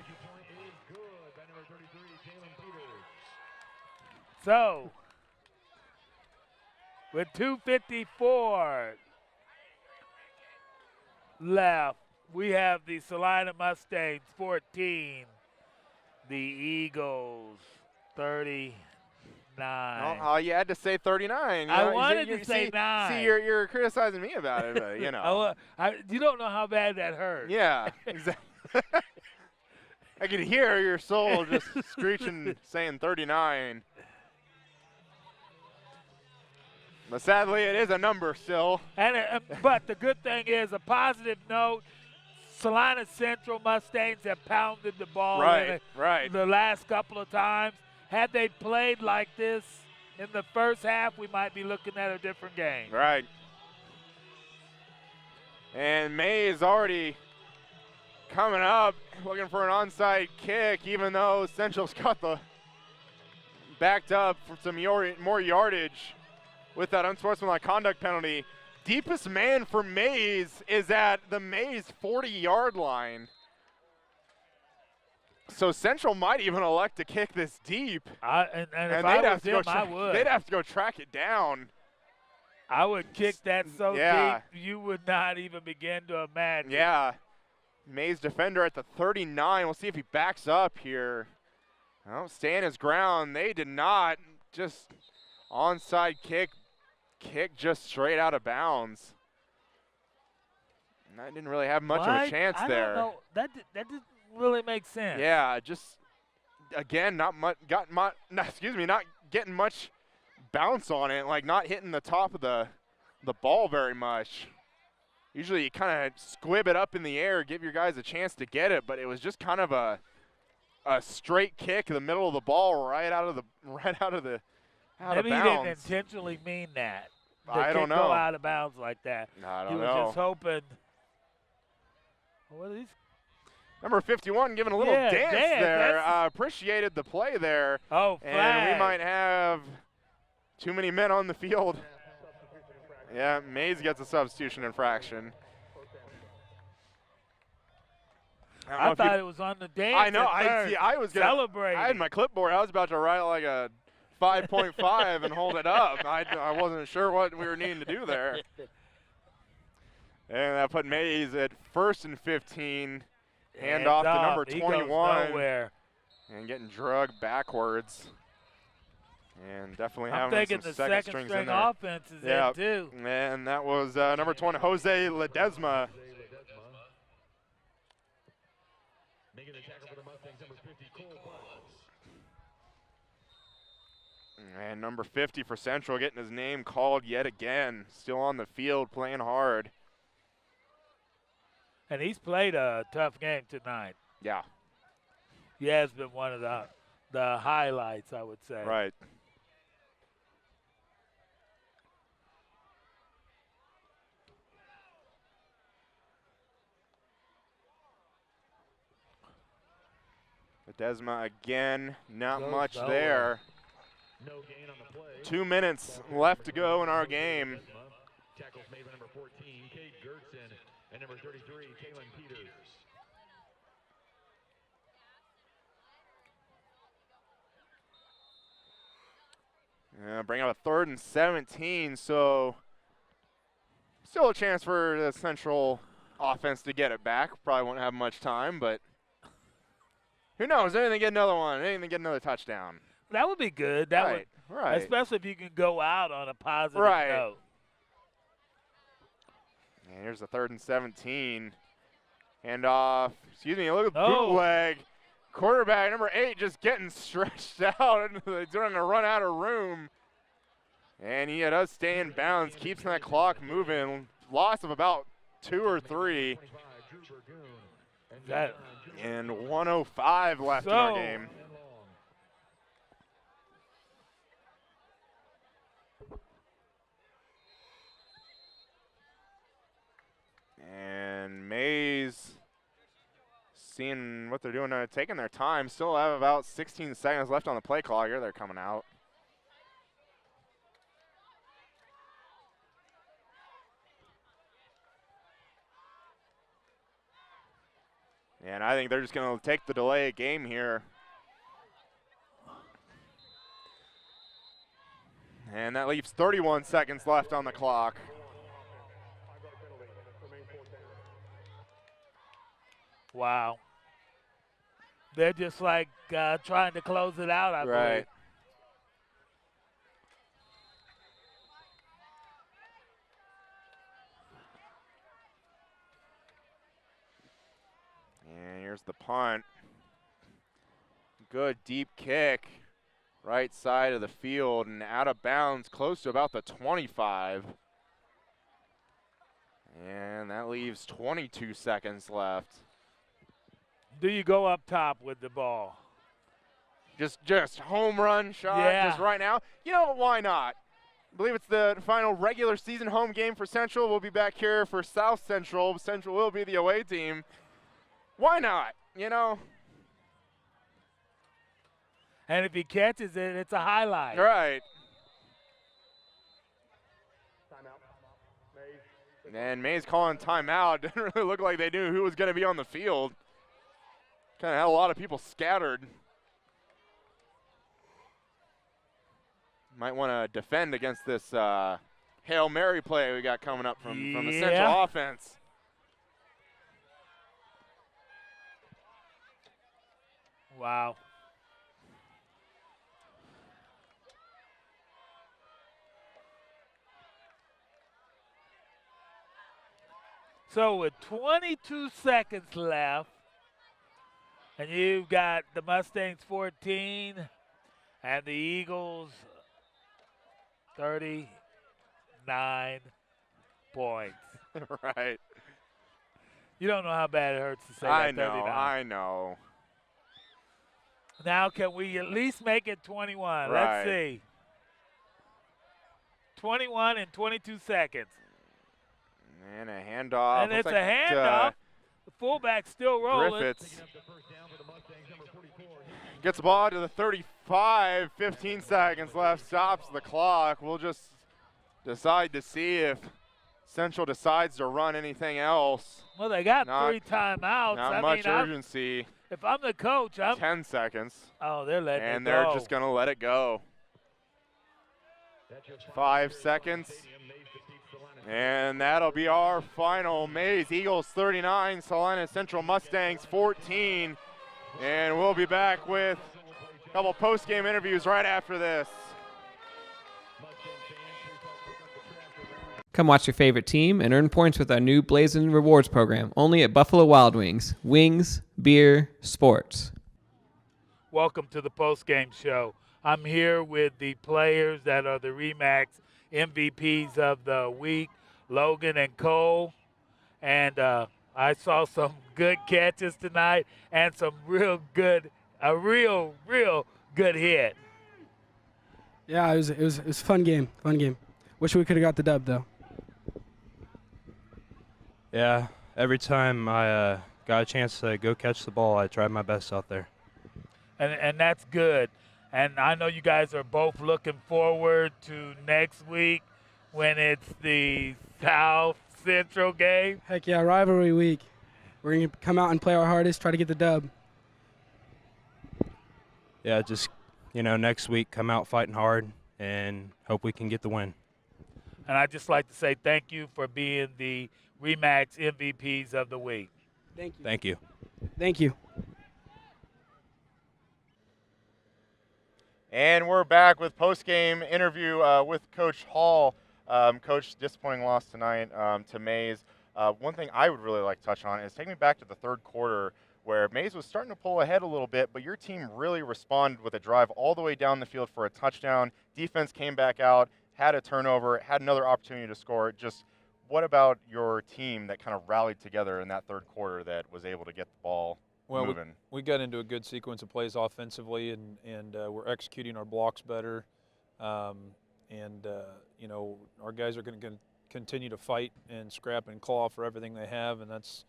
So, with 2:54 left, we have the Salina Mustangs 14, the Eagles 39. Oh, you had to say 39. You I know, wanted to say 9. See, you're criticizing me about it, but, you know. You don't know how bad that hurt. Yeah, exactly. I could hear your soul just screeching, saying 39. But sadly, it is a number still. But the good thing is, a positive note, Salina Central Mustangs have pounded the ball the last couple of times. Had they played like this in the first half, we might be looking at a different game. Right. And Maize already coming up, looking for an onside kick, even though Central's got the backed up for some more yardage with that unsportsmanlike conduct penalty. Deepest man for Maize is at the Maize 40-yard line. So Central might even elect to kick this deep. And if I was him, I would. They'd have to go track it down. I would kick that so deep you would not even begin to imagine. Yeah. Maize defender at the 39. We'll see if he backs up here. Oh, staying his ground. They did not. Just onside kick just straight out of bounds. And I didn't really have much of a chance there. I don't know. That didn't really make sense. Yeah, just again, not getting much bounce on it, like not hitting the top of the ball very much. Usually you kind of squib it up in the air, give your guys a chance to get it, but it was just kind of a straight kick in the middle of the ball right out of bounds. Maybe he didn't intentionally mean that. I don't know. Go out of bounds like that. I don't know. He was just hoping. What are these? Number 51 giving a little dance there. Appreciated the play there. Oh, flag. And we might have too many men on the field. Yeah, Maize gets a substitution infraction. I thought it was on the dance. I know. I was gonna celebrate. I had my clipboard. I was about to write like a 5.5 and hold it up. I wasn't sure what we were needing to do there. And that put Maize at 1st and 15. Hand off to number 21. He goes nowhere. And getting drugged backwards. And definitely I'm having thinking some the second second strings string in there. offense is in too. And that was number 20, Jose Ledesma. Making the tackle for the Mustangs, number 50, Cole. And number 50 for Central getting his name called yet again. Still on the field, playing hard. And he's played a tough game tonight. Yeah. He has been one of the highlights, I would say. Right. Ledesma again, not much there. No gain on the play. 2 minutes left to go in our game. Tackles made by number 14, Cade Gertson, and number 33, Collin Peters. Bring up a 3rd and 17, so still a chance for the Central offense to get it back. Probably won't have much time, but who knows? Maybe they get another one. Maybe they get another touchdown. That would be good. That would, right. Especially if you can go out on a positive note. And here's the 3rd and 17. And look at the bootleg. Quarterback number 8 just getting stretched out. They're doing a run out of room. And he does stay in bounds, keeps that clock moving. Loss of about 2 or 3. And 1:05 left in our game. And Maize, seeing what they're doing, taking their time. Still have about 16 seconds left on the play clock. Here they're coming out. And I think they're just going to take the delay game here. And that leaves 31 seconds left on the clock. Wow. They're just like trying to close it out, I believe. And here's the punt. Good deep kick. Right side of the field and out of bounds, close to about the 25. And that leaves 22 seconds left. Do you go up top with the ball? Just home run shot just right now? You know, why not? I believe it's the final regular season home game for Central. We'll be back here for South Central. Central will be the away team. Why not? You know? And if he catches it, it's a highlight. Right. And Maize calling timeout. Didn't really look like they knew who was going to be on the field. Kind of had a lot of people scattered. Might want to defend against this Hail Mary play we got coming up from the Central offense. Wow. So with 22 seconds left, and you've got the Mustangs 14 and the Eagles 39 points. Right. You don't know how bad it hurts to say that. 39. I know. Now can we at least make it 21? Right. Let's see. 21 in 22 seconds. And a handoff. And it's a handoff. The fullback's still rolling. Griffiths gets the ball to the 35. 15 seconds left. Stops the clock. We'll just decide to see if Central decides to run anything else. Well, they got 3 timeouts. Not much urgency. If I'm the coach, I'm 10 seconds. Oh, they're letting it go. And they're just going to let it go. 5 seconds. And that'll be our final. Maize Eagles 39, Salina Central Mustangs 14. And we'll be back with a couple post-game interviews right after this. Come watch your favorite team and earn points with our new Blazing Rewards program, only at Buffalo Wild Wings. Wings, beer, sports. Welcome to the post-game show. I'm here with the players that are the RE/MAX MVPs of the week, Logan and Cole. And I saw some good catches tonight and some real good hit. Yeah, it was a fun game. Wish we could have got the dub though. Yeah, every time I got a chance to go catch the ball, I tried my best out there. And that's good. And I know you guys are both looking forward to next week when it's the South Central game. Heck yeah, rivalry week. We're going to come out and play our hardest, try to get the dub. Yeah, just, next week come out fighting hard and hope we can get the win. And I'd just like to say thank you for being the RE/MAX MVPs of the week. Thank you. Thank you. Thank you. And we're back with post-game interview with Coach Hall. Coach, disappointing loss tonight to Maize. One thing I would really like to touch on is take me back to the third quarter where Maize was starting to pull ahead a little bit, but your team really responded with a drive all the way down the field for a touchdown. Defense came back out, had a turnover, had another opportunity to score. Just what about your team that kind of rallied together in that third quarter that was able to get the ball moving? We got into a good sequence of plays offensively, and we're executing our blocks better. You know, our guys are going to continue to fight and scrap and claw for everything they have, and that's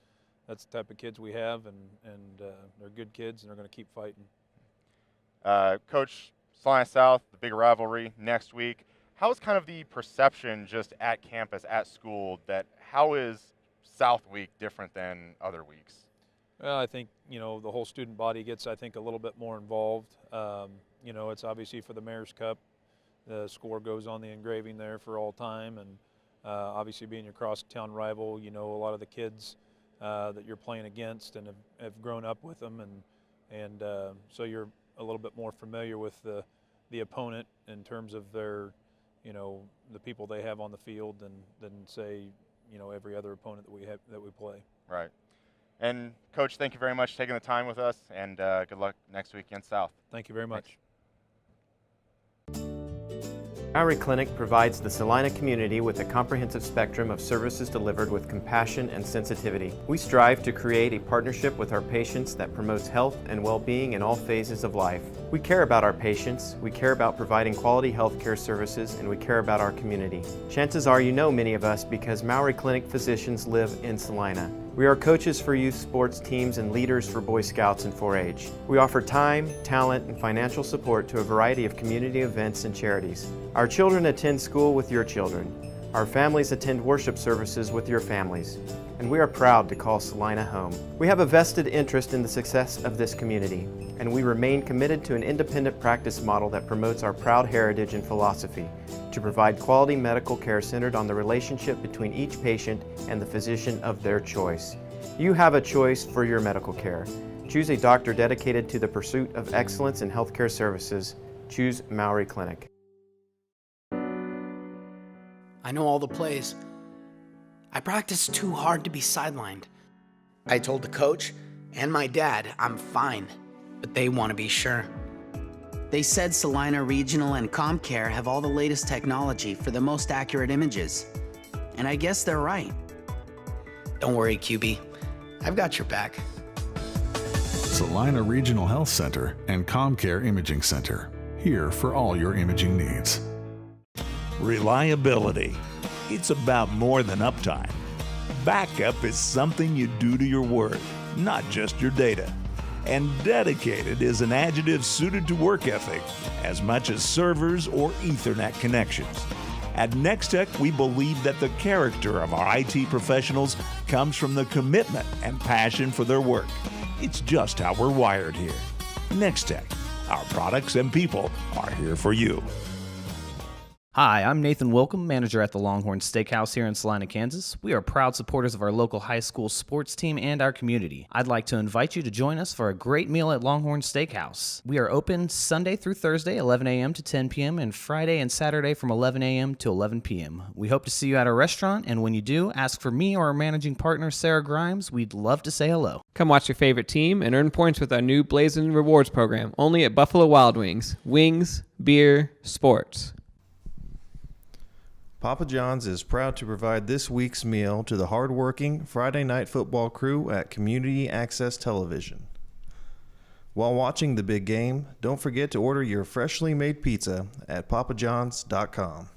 the type of kids we have, and they're good kids, and they're going to keep fighting. Coach, Salina South, the big rivalry next week. How is kind of the perception just at campus, at school, that how is South Week different than other weeks? Well, I think, you know, the whole student body gets, I think, a little bit more involved. You know, it's obviously for the Mayor's Cup. The score goes on the engraving there for all time, and obviously being your crosstown rival, you know a lot of the kids that you're playing against and have grown up with them, and so you're a little bit more familiar with the opponent in terms of their, you know, the people they have on the field than say, you know, every other opponent that we play. Right. And Coach, thank you very much for taking the time with us, and good luck next week against South. Thank you very much. Thanks. Maury Clinic provides the Salina community with a comprehensive spectrum of services delivered with compassion and sensitivity. We strive to create a partnership with our patients that promotes health and well-being in all phases of life. We care about our patients, we care about providing quality healthcare services, and we care about our community. Chances are you know many of us because Maury Clinic physicians live in Salina. We are coaches for youth sports teams and leaders for Boy Scouts and 4-H. We offer time, talent, and financial support to a variety of community events and charities. Our children attend school with your children. Our families attend worship services with your families. And we are proud to call Salina home. We have a vested interest in the success of this community, and we remain committed to an independent practice model that promotes our proud heritage and philosophy to provide quality medical care centered on the relationship between each patient and the physician of their choice. You have a choice for your medical care. Choose a doctor dedicated to the pursuit of excellence in healthcare services. Choose Maury Clinic. I know all the plays. I practiced too hard to be sidelined. I told the coach and my dad I'm fine, but they want to be sure. They said Salina Regional and ComCare have all the latest technology for the most accurate images. And I guess they're right. Don't worry, QB. I've got your back. Salina Regional Health Center and ComCare Imaging Center. Here for all your imaging needs. Reliability. It's about more than uptime. Backup is something you do to your word, not just your data. And dedicated is an adjective suited to work ethic as much as servers or Ethernet connections. At Nextech, we believe that the character of our IT professionals comes from the commitment and passion for their work. It's just how we're wired here. Nextech, our products and people are here for you. Hi, I'm Nathan Wilcom, manager at the Longhorn Steakhouse here in Salina, Kansas. We are proud supporters of our local high school sports team and our community. I'd like to invite you to join us for a great meal at Longhorn Steakhouse. We are open Sunday through Thursday, 11 a.m. to 10 p.m., and Friday and Saturday from 11 a.m. to 11 p.m. We hope to see you at our restaurant, and when you do, ask for me or our managing partner, Sarah Grimes. We'd love to say hello. Come watch your favorite team and earn points with our new Blazing Rewards program, only at Buffalo Wild Wings. Wings, beer, sports. Papa John's is proud to provide this week's meal to the hardworking Friday night football crew at Community Access Television. While watching the big game, don't forget to order your freshly made pizza at papajohns.com.